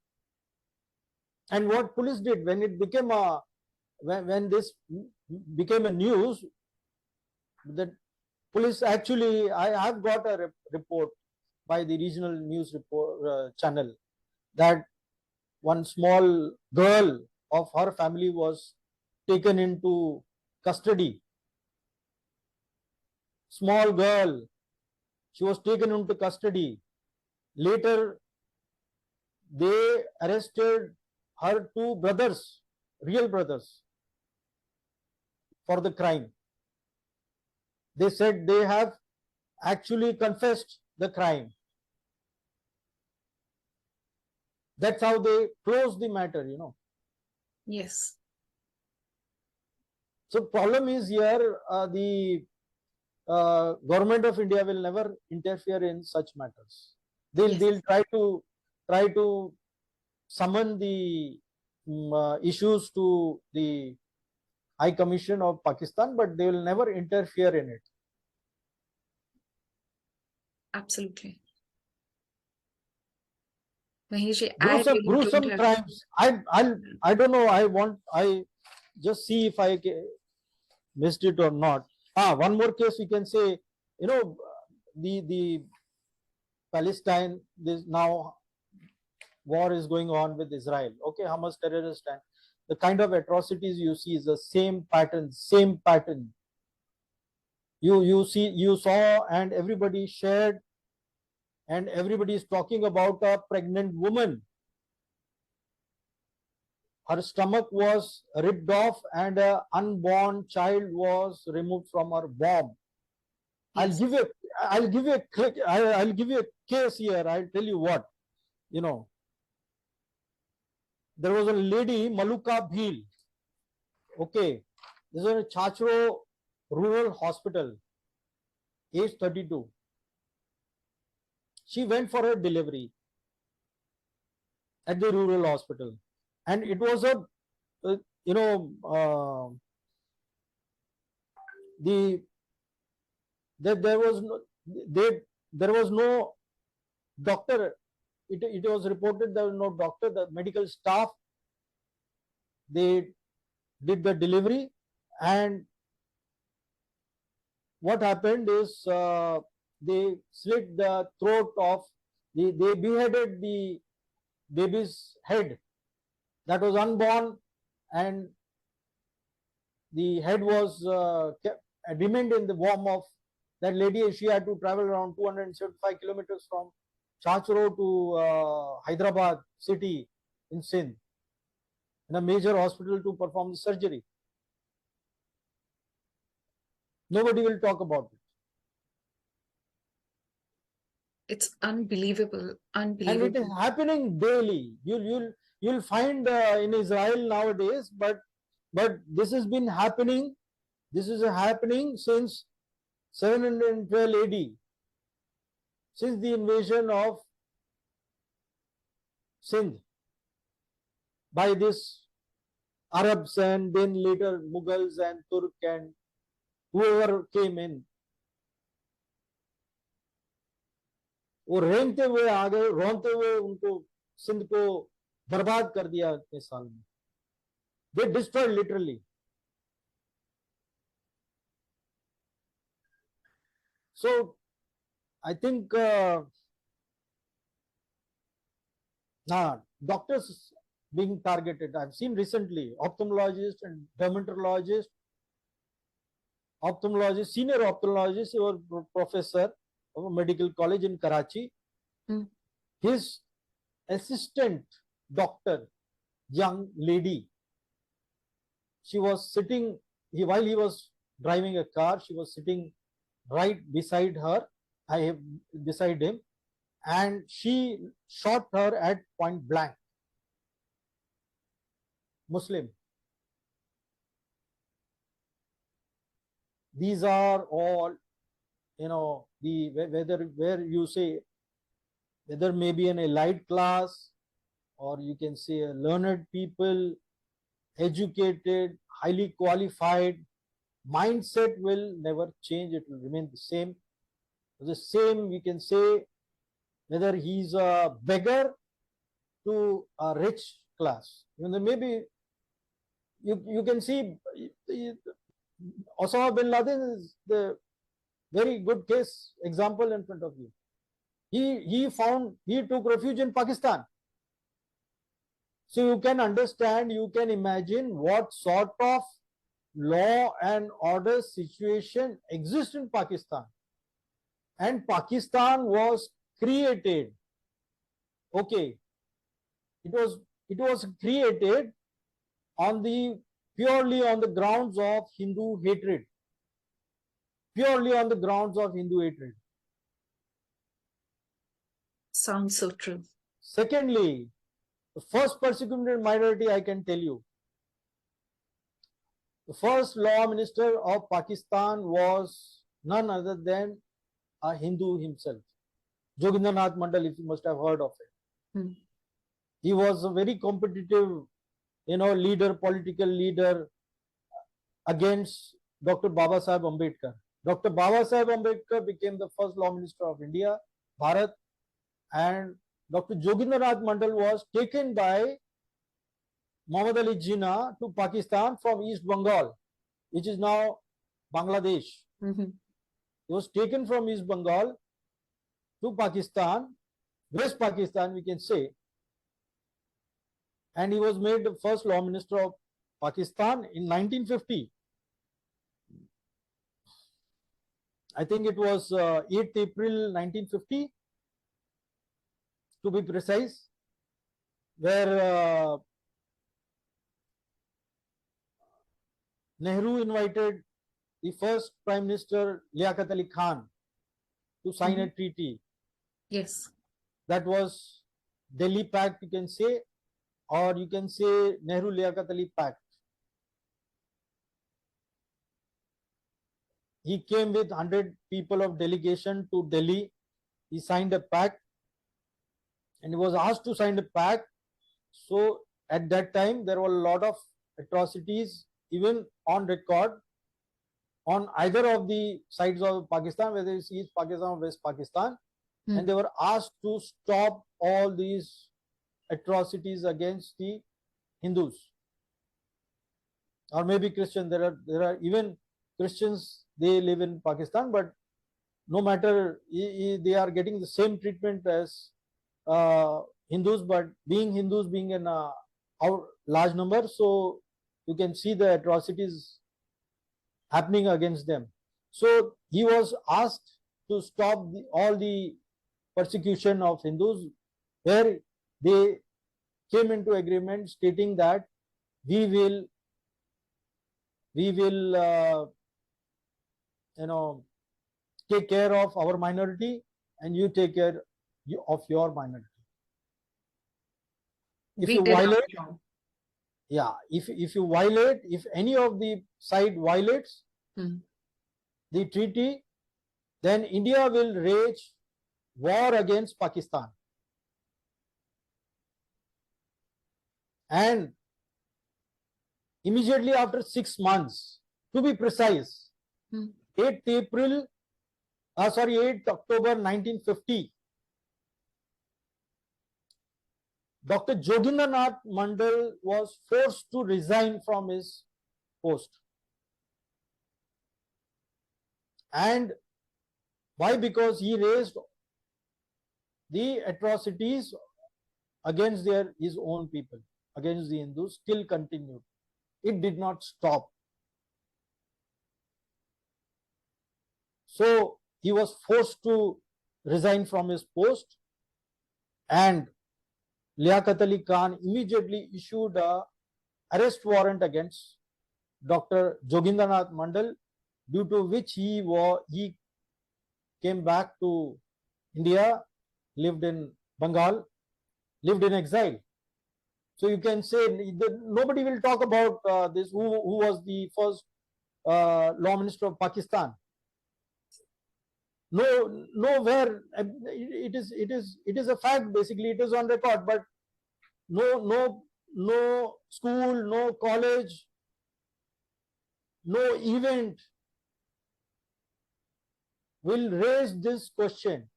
S2: And what police did when it became when this became a news, that police actually, I have got a report by the regional news report channel that one small girl of her family was taken into custody. Small girl, she was taken into custody. Later, they arrested her two brothers, real brothers, for the crime. They said they have actually confessed the crime. That's how they closed the matter,
S1: Yes.
S2: So problem is here, the government of India will never interfere in such matters. They'll try to summon the issues to the High Commission of Pakistan, but they will never interfere in it.
S1: Absolutely. Mahesh,
S2: Gruesome crimes. I don't know. I just see if I missed it or not. One more case we can say, the Palestine, this now war is going on with Israel. Okay, Hamas terrorist, and the kind of atrocities you see is the same pattern. You saw, and everybody shared, and everybody is talking about a pregnant woman. Her stomach was ripped off and an unborn child was removed from her womb.
S1: Yes.
S2: I'll give you a case here. I'll tell you what, there was a lady, Maluka Bhil. Okay, this is a Chachro Rural Hospital, age 32. She went for her delivery at the rural hospital, and it was there was no doctor. It was reported there was no doctor. The medical staff, they did the delivery, and what happened is they slit the throat of they beheaded the baby's head that was unborn, and the head was remained in the womb of that lady. She had to travel around 275 kilometers from Chachro to Hyderabad city in Sindh, in a major hospital, to perform the surgery. Nobody will talk about it.
S1: It's unbelievable.
S2: And it is happening daily. You'll find in Israel nowadays, but this has been happening. This is happening since 712 AD, since the invasion of Sindh by these Arabs, and then later Mughals and Turk and whoever came in. वो रेंगते हुए आ गए, रोते हुए उनको सिंध को बर्बाद कर दिया इतने साल में. They destroyed literally. So I think doctors being targeted. I've seen recently ophthalmologists and dermatologists, senior ophthalmologist or professor of a medical college in Karachi. His assistant doctor, young lady, she was sitting, while he was driving a car, she was sitting right beside him, and she shot her at point blank. Muslim. These are all, where you say, whether maybe an elite class, or you can say a learned people, educated, highly qualified, mindset will never change. It will remain the same. The same we can say whether he's a beggar to a rich class. Maybe you can see Osama bin Laden is the very good case example in front of you. He took refuge in Pakistan. So you can understand, you can imagine what sort of law and order situation exists in Pakistan. And Pakistan was created. Okay. It was created purely on the grounds of Hindu hatred. Purely on the grounds of Hindu hatred.
S1: Sounds so true.
S2: Secondly, the first persecuted minority, I can tell you, the first law minister of Pakistan was none other than a Hindu himself, Jogindranath Mandal, if you must have heard of it.
S1: Hmm.
S2: He was a very competitive, leader, political leader against Dr. Baba Sahib Ambedkar. Dr. Baba Sahib Ambedkar became the first law minister of India, Bharat, and Dr. Jogindranath Mandal was taken by Muhammad Ali Jinnah to Pakistan from East Bengal, which is now Bangladesh.
S1: Mm-hmm.
S2: He was taken from East Bengal to Pakistan, West Pakistan, we can say, and he was made the first law minister of Pakistan in 1950. I think it was 8th April 1950, to be precise, where Nehru invited the first Prime Minister Liaquat Ali Khan to sign a treaty.
S1: Yes.
S2: That was Delhi Pact, you can say, or you can say Nehru Liaquat Ali Pact. He came with 100 people of delegation to Delhi. He signed a pact and he was asked to sign a pact. So at that time, there were a lot of atrocities, even on record, on either of the sides of Pakistan, whether it's East Pakistan or West Pakistan. And they were asked to stop all these atrocities against the Hindus or maybe Christians. There are even Christians, they live in Pakistan, but no matter, they are getting the same treatment as Hindus, but being Hindus, being in a large number, so you can see the atrocities happening against them. So he was asked to stop all the persecution of Hindus, where they came into agreement stating that we will take care of our minority and you take care of your minority. If you violate, if you violate, if any of the side violates the treaty, then India will wage war against Pakistan. And immediately after 6 months, to be precise, 8th October 1950, Dr. Jogindranath Mandal was forced to resign from his post. And why? Because he raised the atrocities against his own people, against the Hindus, still continued. It did not stop. So he was forced to resign from his post, and Liaquat Ali Khan immediately issued an arrest warrant against Dr. Jogindranath Mandal, due to which he came back to India, lived in Bengal, lived in exile. So you can say nobody will talk about this, who was the first law minister of Pakistan. Nowhere, it is a fact, basically it is on record, but no school, no college, no event will raise this question.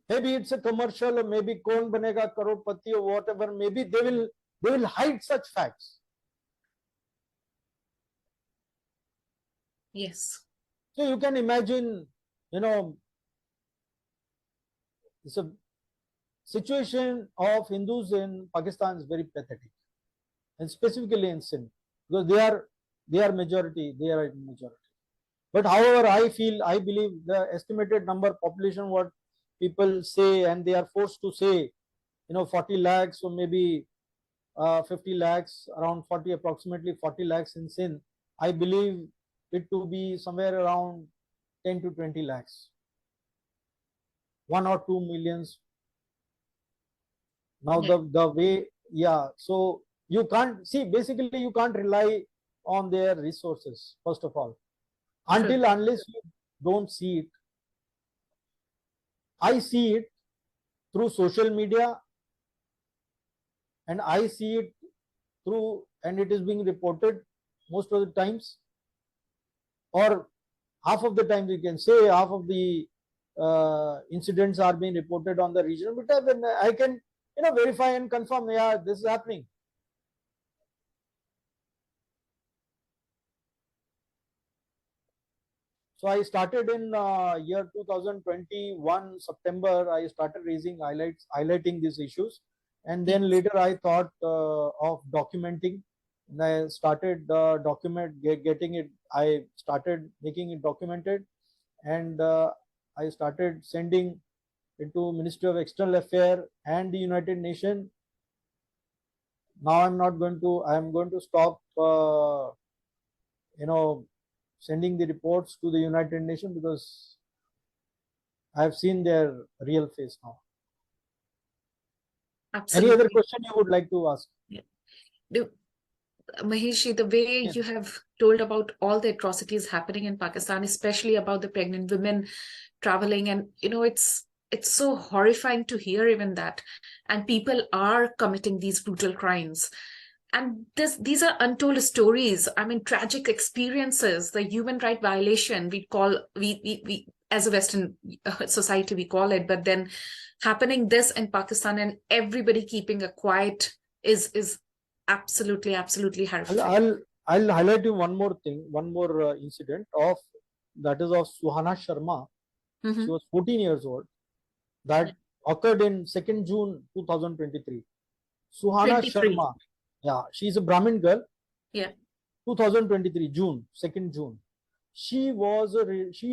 S2: Maybe it's a commercial, or maybe Kaun Banega Crorepati or whatever. Maybe they will hide such facts.
S1: Yes.
S2: So you can imagine, it's a situation of Hindus in Pakistan is very pathetic, and specifically in Sindh, because they are majority. But however, I believe the estimated number population, what people say, and they are forced to say, 40 lakhs or maybe 50 lakhs, around 40, approximately 40 lakhs in Sindh. I believe it to be somewhere around 10 to 20 lakhs, 1 or 2 millions. Now the way, so you can't see, basically you can't rely on their resources, first of all, unless you don't see it. I see it through social media, and I see it through, and it is being reported most of the times, or half of the times, you can say half of the incidents are being reported on the region, but I can verify and confirm, yeah, this is happening. So I started in year 2021 September. I started highlighting these issues, and then later I thought of documenting. And I started getting it. I started making it documented, and I started sending it to Ministry of External Affairs and the United Nations. Now I'm going to stop. Sending the reports to the United Nations, because I've seen their real face now.
S1: Absolutely.
S2: Any other question you would like to ask?
S1: Mahesh, the way you have told about all the atrocities happening in Pakistan, especially about the pregnant women traveling, and it's so horrifying to hear even that, and people are committing these brutal crimes. And these are untold stories. I mean, tragic experiences, the human right violation we as a Western society we call it, but then happening this in Pakistan and everybody keeping a quiet is absolutely horrifying.
S2: I'll highlight you one more thing, one more incident of Suhana Sharma. She was 14 years old. That occurred in 2nd June 2023. Suhana
S1: 23.
S2: Sharma. Yeah, she's a Brahmin girl.
S1: Yeah.
S2: 2023 June, 2nd June. She's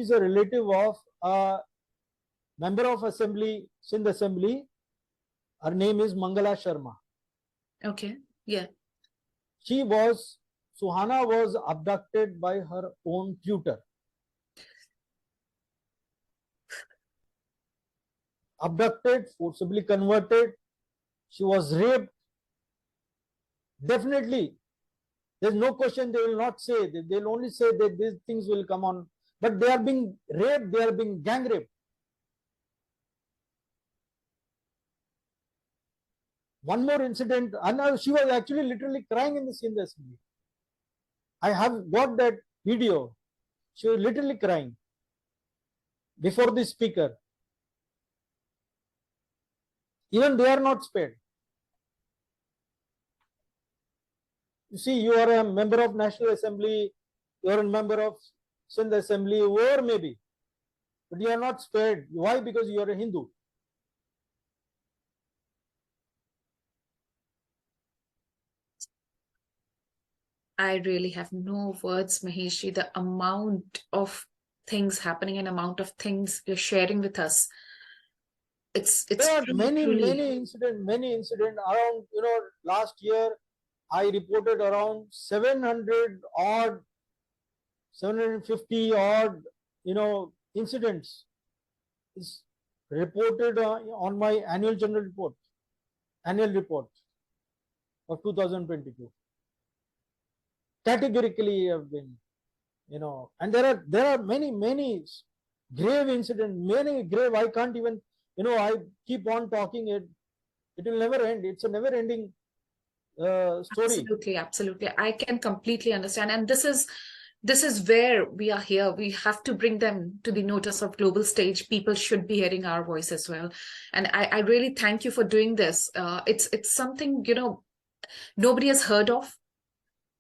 S2: a relative of a member of Assembly, Sindh Assembly. Her name is Mangala Sharma.
S1: Okay. Yeah.
S2: Suhana was abducted by her own tutor. Abducted, forcibly converted. She was raped. Definitely, there's no question. They will not say. They'll only say that these things will come on. But they are being raped. They are being gang raped. One more incident. And she was actually literally crying in the assembly. I have got that video. She was literally crying before the speaker. Even they are not spared. You see, you are a member of National Assembly, you are a member of Sindh Assembly, or maybe, but you are not spared. Why? Because you are a Hindu.
S1: I really have no words, Maheshi. The amount of things happening and amount of things you're sharing with us. There
S2: are many incidents around. Last year I reported around 750 odd, incidents is reported on my annual report of 2022. Categorically have been, and there are many grave incidents, many grave. I can't even, I keep on talking it will never end. It's a never ending story.
S1: Absolutely. I can completely understand. And this is this is where we are here. We have to bring them to the notice of global stage. People should be hearing our voice as well. And I really thank you for doing this. It's something, nobody has heard of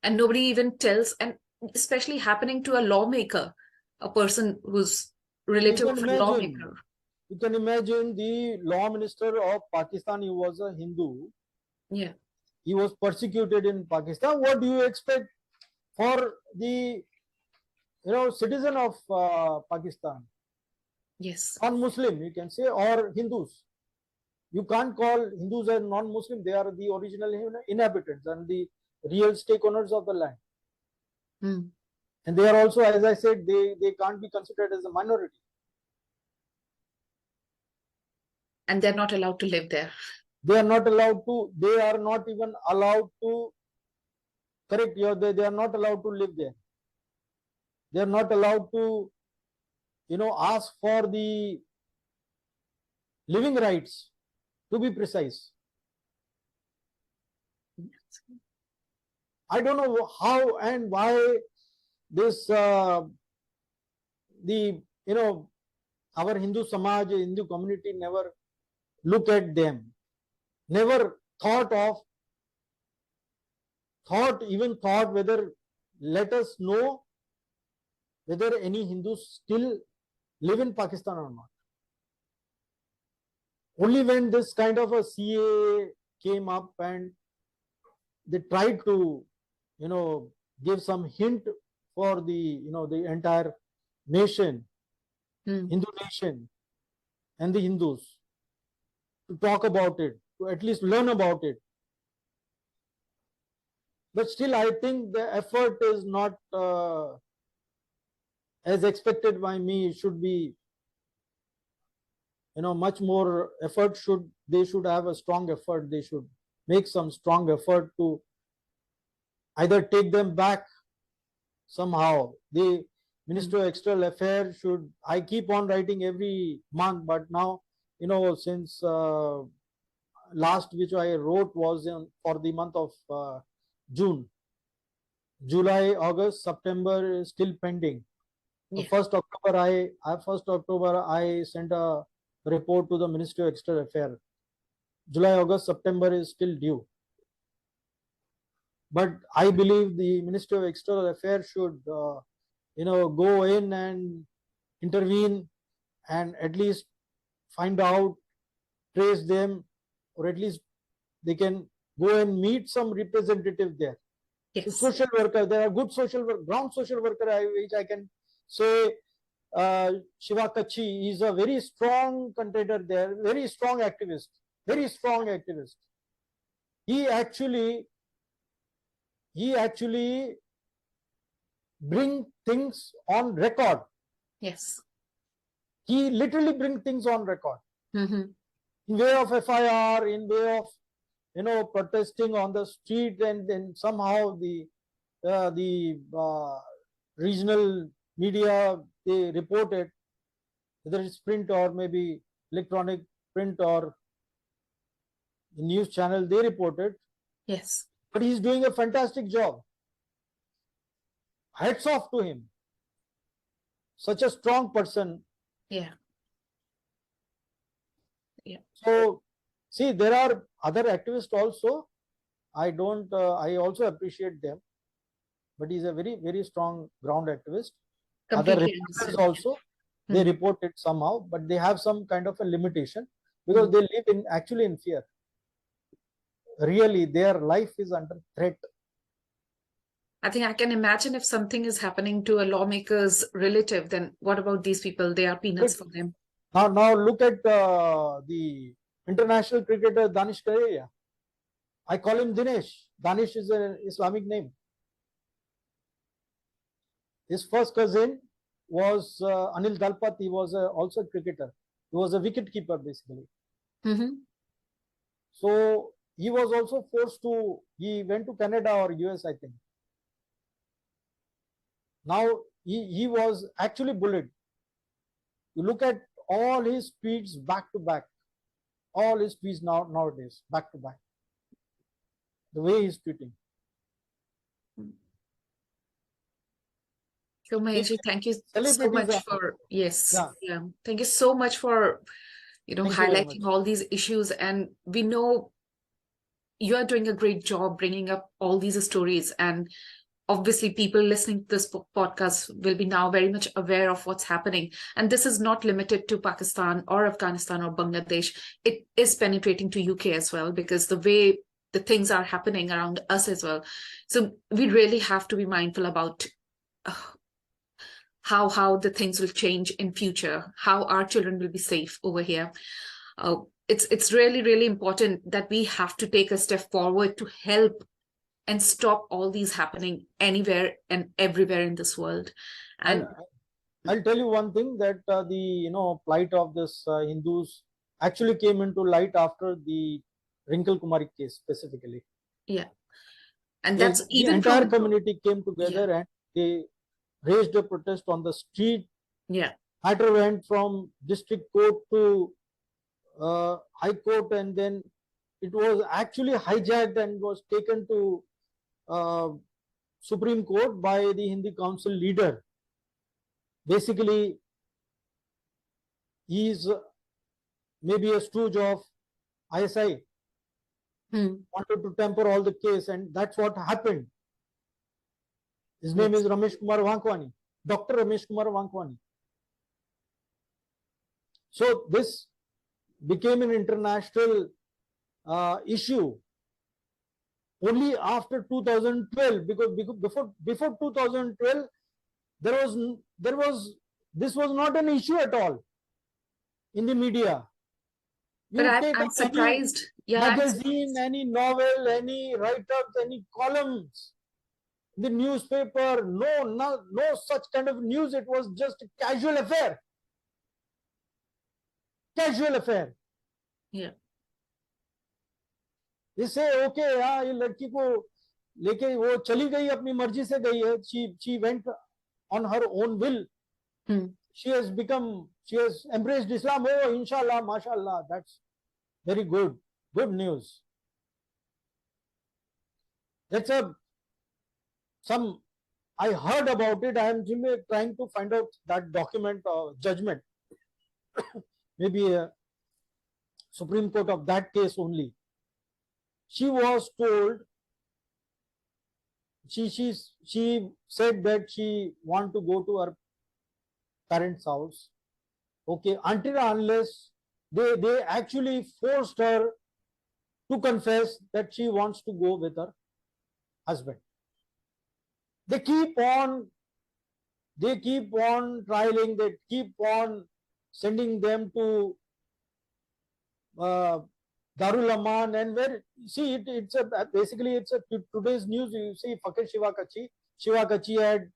S1: and nobody even tells, and especially happening to a lawmaker, a person who's
S2: You
S1: relative
S2: can
S1: of a
S2: imagine,
S1: lawmaker.
S2: you can imagine the law minister of Pakistan. He was a Hindu.
S1: Yeah.
S2: He was persecuted in Pakistan. What do you expect for the citizen of Pakistan,
S1: Yes.
S2: non-Muslim, you can say, or Hindus? You can't call Hindus as non-Muslim. They are the original inhabitants and the real stake owners of the land.
S1: Mm.
S2: And they are also, as I said, they can't be considered as a minority.
S1: And they're not allowed to live there.
S2: They are not allowed to, they are not even allowed to, correct, they are not allowed to live there. They are not allowed to, ask for the living rights, to be precise. I don't know how and why this, our Hindu Samaj, Hindu community never look at them, never thought whether, let us know whether any Hindus still live in Pakistan or not. Only when this kind of a CA came up and they tried to, give some hint for the, the entire nation, Hindu nation and the Hindus, to talk about it, to at least learn about it. But still, I think the effort is not as expected by me. It should be, much more effort. They should have a strong effort. They should make some strong effort to either take them back somehow. The Minister of External Affairs should, I keep on writing every month, but now, since last which I wrote was for the month of June. July, August, September is still pending.
S1: Yeah.
S2: So 1st October, I sent a report to the Ministry of External Affairs. July, August, September is still due. But I believe the Ministry of External Affairs should, go in and intervene and at least find out, trace them, or at least they can go and meet some representative there.
S1: Yes.
S2: Social worker, there are good social work, ground social worker, which I can say, Shiva Kachi is a very strong contender there, very strong activist. He actually bring things on record.
S1: Yes.
S2: He literally bring things on record.
S1: Mm-hmm.
S2: In way of FIR, in way of, protesting on the street, and then somehow the regional media, they reported, whether it's print or maybe electronic print or the news channel, they reported.
S1: Yes.
S2: But he's doing a fantastic job. Hats off to him. Such a strong person.
S1: Yeah. Yeah.
S2: So, see, there are other activists also. I also appreciate them. But he's a very, very strong ground activist.
S1: Completely
S2: Other reporters
S1: understand.
S2: also, they report it somehow, but they have some kind of a limitation because they live actually in fear. Really, their life is under threat.
S1: I think I can imagine if something is happening to a lawmaker's relative, then what about these people? They are peanuts for them.
S2: Now look at the international cricketer Danish Karelia. I call him Dinesh. Danish is an Islamic name. His first cousin was Anil Dalpat. He was also a cricketer. He was a wicket keeper basically. So he was also forced to, he went to Canada or US, I think. Now he was actually bullied. You look at all his tweets back to back. All his tweets nowadays, back to back. The way he's tweeting.
S1: So
S2: If
S1: Mahesh, thank you so
S2: celebrities
S1: much
S2: are,
S1: for, yes,
S2: yeah,
S1: yeah. Thank you so much for,
S2: thank you very
S1: highlighting
S2: much.
S1: all these issues. And we know you are doing a great job bringing up all these stories. And obviously, people listening to this podcast will be now very much aware of what's happening. And this is not limited to Pakistan or Afghanistan or Bangladesh. It is penetrating to UK as well, because the way the things are happening around us as well. So we really have to be mindful about uh, how the things will change in future, how our children will be safe over here. It's really important that we have to take a step forward to help and stop all these happening anywhere and everywhere in this world.
S2: I'll,
S1: And
S2: I'll tell you one thing, that the plight of this Hindus actually came into light after the Wrinkle Kumari case specifically.
S1: yeah, and
S2: The
S1: that's even
S2: entire
S1: from,
S2: community came
S1: yeah,
S2: together and they raised a protest on the street.
S1: yeah,
S2: Matter went from district court to high court, and then it was actually hijacked and was taken to uh, Supreme Court by the Hindi Council leader. Basically, he is maybe a stooge of ISI, wanted to temper all the case, and that's what happened. His name
S1: yes.
S2: is Ramesh Kumar Vankwani, Dr. Ramesh Kumar Vankwani. So this became an international issue only after 2012, because before 2012 there was this was not an issue at all in the media.
S1: But
S2: You take
S1: I'm
S2: up any
S1: surprised. Yeah, I'm
S2: magazine,
S1: surprised.
S2: any novel, any write-ups, any columns, the newspaper, no such kind of news. It was just a casual affair. Casual affair.
S1: Yeah.
S2: They say, okay, हाँ ये लड़की को लेके वो चली गई, अपनी मर्जी से गई है. She went on her own will. She has embraced Islam. Oh, inshallah, mashallah. That's very good. Good news. That's I heard about it. I am trying to find out that document judgment. Maybe a Supreme Court of that case only. She was told, she said that she want to go to her parents' house. Okay, until unless they actually forced her to confess that she wants to go with her husband. They keep on trialing, they keep on sending them to Darul Aman, and where see it's basically it's a today's news. You see Fakir Shiva Kachi had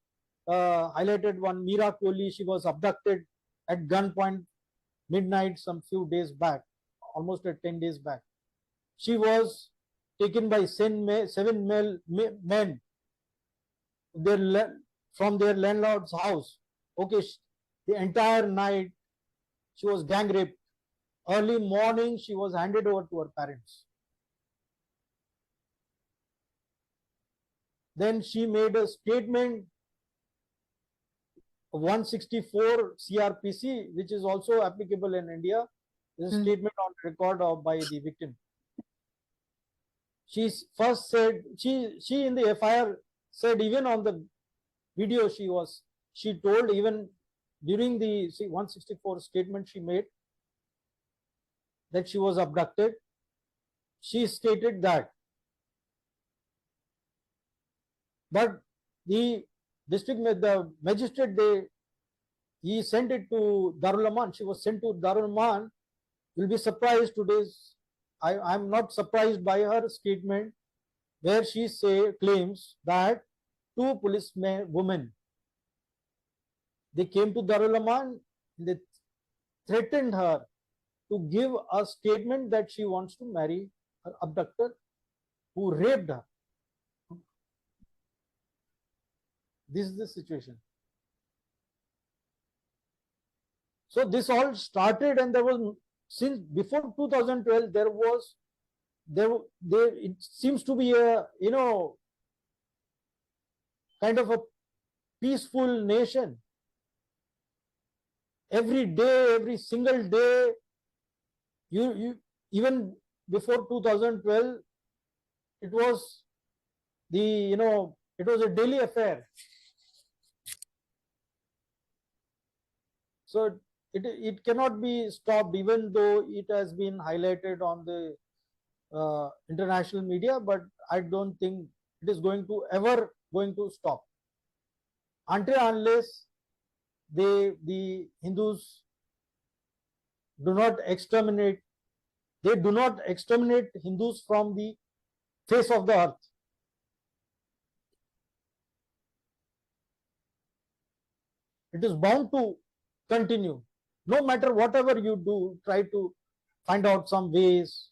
S2: highlighted one Meera Kohli. She was abducted at gunpoint midnight some few days back, almost 10 days back. She was taken by seven men from their landlord's house. Okay, the entire night she was gang raped. Early morning she was handed over to her parents. Then she made a statement, 164 CRPC, which is also applicable in India. This is a statement on record by the victim. She first said, she in the FIR said, even on the video she told, even during the 164 statement she made, that she was abducted. She stated that, but the magistrate, he sent it to Darul Aman. She was sent to Darul Aman. You'll be surprised today's. I'm not surprised by her statement, where she claims that two women, they came to Darul Aman, they threatened her to give a statement that she wants to marry her abductor who raped her. This is the situation. So this all started, and there was, since before 2012, it seems to be a kind of a peaceful nation. Every day, every single day, you even before 2012, it was it was a daily affair. So it cannot be stopped, even though it has been highlighted on the international media, but I don't think it is ever going to stop until unless the Hindus do not exterminate. They do not exterminate Hindus from the face of the earth. It is bound to continue. No matter whatever you do, try to find out some ways,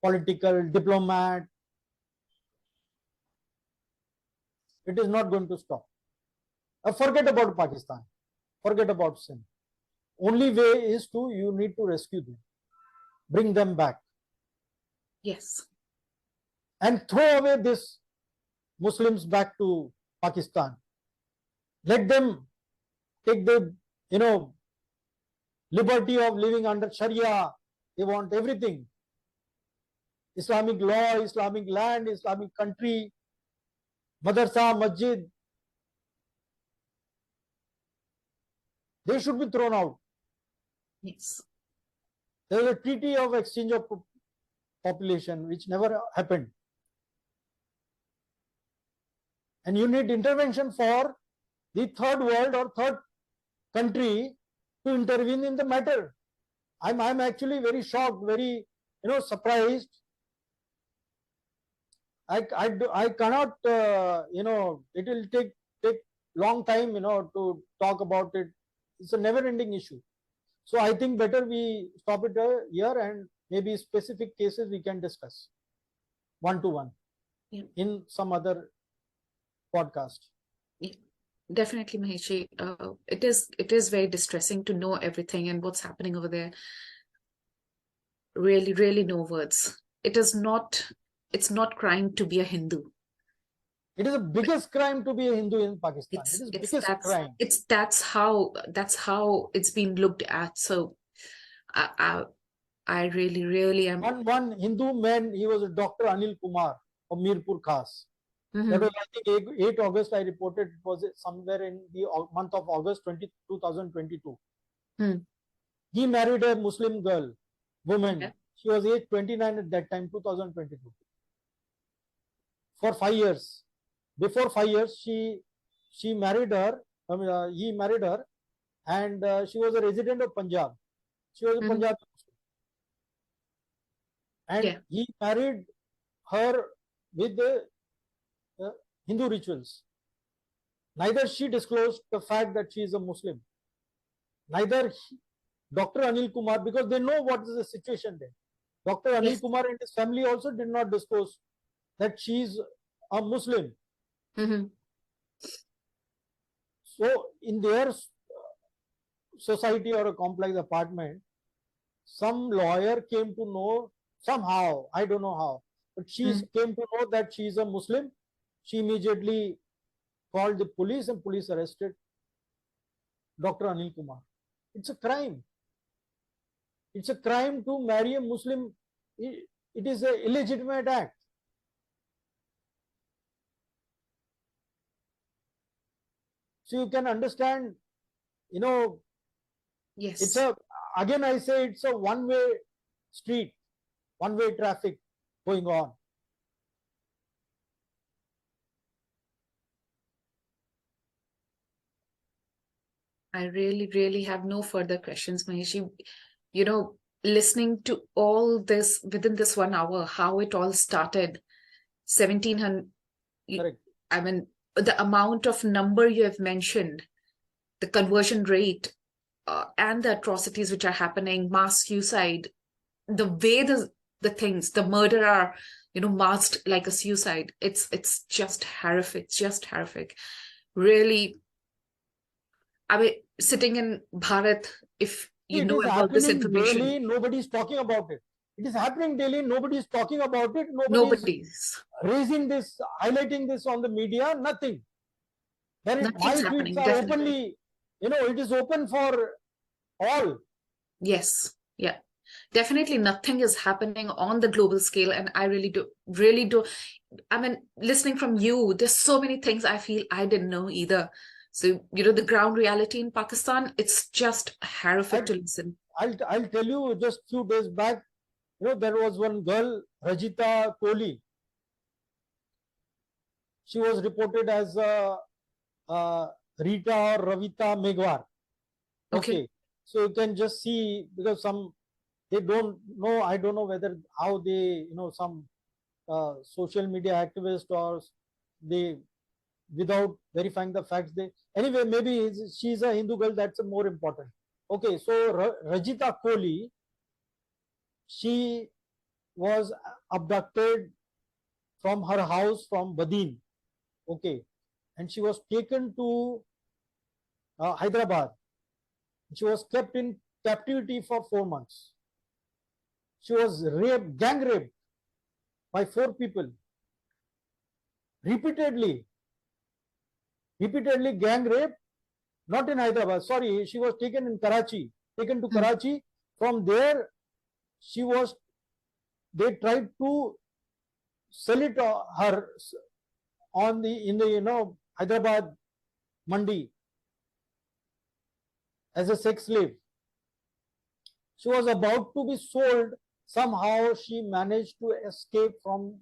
S2: political, diplomat. It is not going to stop. Forget about Pakistan. Forget about sin. Only way is you need to rescue them, bring them back.
S1: Yes.
S2: And throw away this Muslims back to Pakistan. Let them take the, liberty of living under Sharia. They want everything. Islamic law, Islamic land, Islamic country, madrasa, masjid. They should be thrown out.
S1: Yes.
S2: There is a treaty of exchange of population which never happened. And you need intervention for the third world or third country to intervene in the matter. I'm actually very shocked, very surprised. I cannot it will take long time to talk about it. It's a never-ending issue. So I think better we stop it here, and maybe specific cases we can discuss one-to-one in some other podcast.
S1: Yeah. Definitely, Mahesh. It is very distressing to know everything and what's happening over there. Really, really no words. It's not crime to be a Hindu.
S2: It is the biggest crime to be a Hindu in Pakistan. It is the biggest crime.
S1: That's how it's been looked at. So I really, really am.
S2: One Hindu man, he was a Dr. Anil Kumar of Mirpur Khas. That was, I think, 8 August, I reported. It was somewhere in the month of August 2022. He married a Muslim woman. Yeah. She was age 29 at that time, 2022. For 5 years. Before 5 years, he married her, and she was a resident of Punjab. She was a Punjabi Muslim. And he married her with the Hindu rituals. Neither she disclosed the fact that she is a Muslim. Neither Dr. Anil Kumar, because they know what is the situation there. Dr. Anil Kumar and his family also did not disclose that she is a Muslim. So in their society or a complex apartment, some lawyer came to know somehow, I don't know how, but she came to know that she is a Muslim. She immediately called the police, and police arrested Dr. Anil Kumar. It's a crime. It's a crime to marry a Muslim. It is an illegitimate act. So you can understand,
S1: yes.
S2: It's again I say it's a one-way street, one-way traffic going on.
S1: I really, really have no further questions, Mahesh. Listening to all this within this 1 hour, how it all started, 1700.
S2: Correct.
S1: I mean, the amount of number you have mentioned, the conversion rate, and the atrocities which are happening, mass suicide, the way the murder are, masked like a suicide. It's just horrific, Really. I mean, sitting in Bharat, if you know about this information.
S2: Daily, nobody's talking about it. It is happening daily, nobody's talking about it. Nobody's raising this, highlighting this on the media, nothing.
S1: Nothing's
S2: my tweets
S1: happening,
S2: are
S1: definitely.
S2: openly, it is open for all.
S1: Yes, yeah. Definitely nothing is happening on the global scale. And I really do. I mean, listening from you, there's so many things I feel I didn't know either. So, the ground reality in Pakistan, it's just horrific to listen.
S2: I'll tell you, just few days back, there was one girl, Rajita Kohli. She was reported as Rita or Ravita Megwar.
S1: Okay.
S2: So you can just see, because they don't know, I don't know how they, some social media activist, or they, without verifying the facts, anyway, maybe she's a Hindu girl, that's more important. Okay, so Rajita Kohli, she was abducted from her house from Badin. Okay, and she was taken to Hyderabad. She was kept in captivity for 4 months. She was gang raped by 4 people. Repeatedly gang raped, not in Hyderabad. Sorry, she was taken in Karachi. Taken to Karachi. From there, they tried to sell it her in the Hyderabad Mandi as a sex slave. She was about to be sold. Somehow she managed to escape from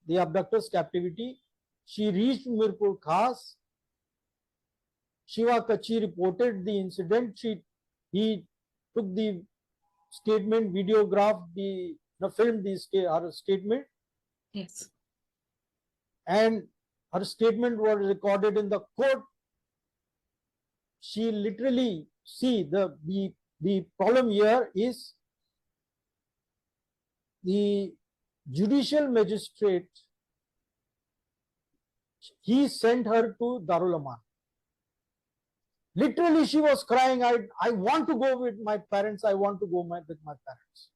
S2: the abductors' captivity. She reached Mirpur Khas. Shiva Kachi reported the incident. He took the statement, videographed filmed her statement.
S1: Yes.
S2: And her statement was recorded in the court. She literally, see, the problem here is the judicial magistrate, he sent her to Darul Aman. Literally, she was crying, I want to go with my parents, I want to go with my parents.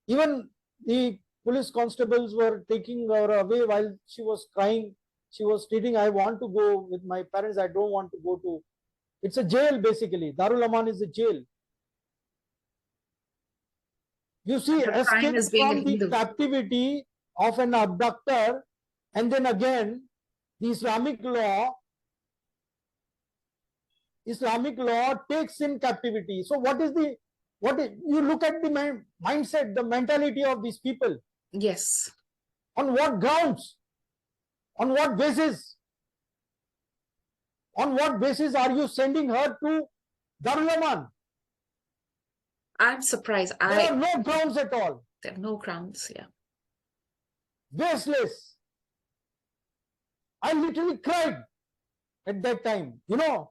S2: Even the police constables were taking her away while she was crying. She was stating, I want to go with my parents, I don't want to go to... It's a jail, basically. Darul Aman is a jail. You see, escape from the captivity of an abductor, and then again, the Islamic law takes in captivity. So you look at the mindset, the mentality of these people.
S1: Yes.
S2: On what grounds? On what basis? On what basis are you sending her to Darul Aman?
S1: I'm surprised.
S2: There are no grounds at all.
S1: There are no grounds, yeah.
S2: Baseless. I literally cried at that time. I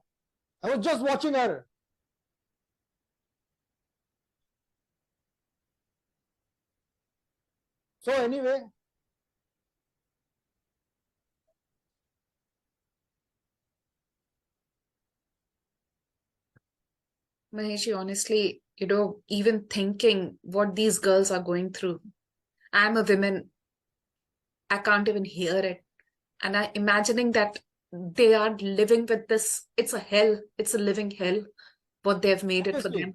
S2: was just watching her. So anyway,
S1: Mahesh, honestly, even thinking what these girls are going through, I'm a woman, I can't even hear it. And I'm imagining that they are living with this. It's a hell. It's a living hell, what they've made it for them.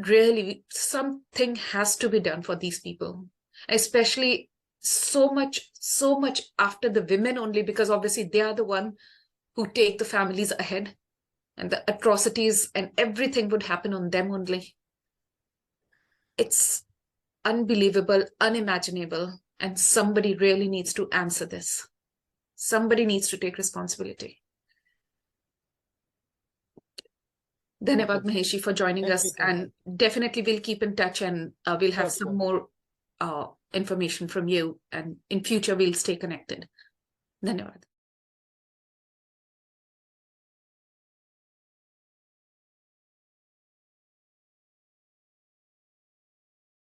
S1: Really, something has to be done for these people, especially so much after the women only, because obviously they are the one who take the families ahead, and the atrocities and everything would happen on them only. It's unbelievable, unimaginable, and somebody really needs to answer this. Somebody needs to take responsibility. Dhanyavad, Maheshi, for joining us. And definitely we'll keep in touch, and we'll have some more information from you. And in future, we'll stay connected. Dhanyavad.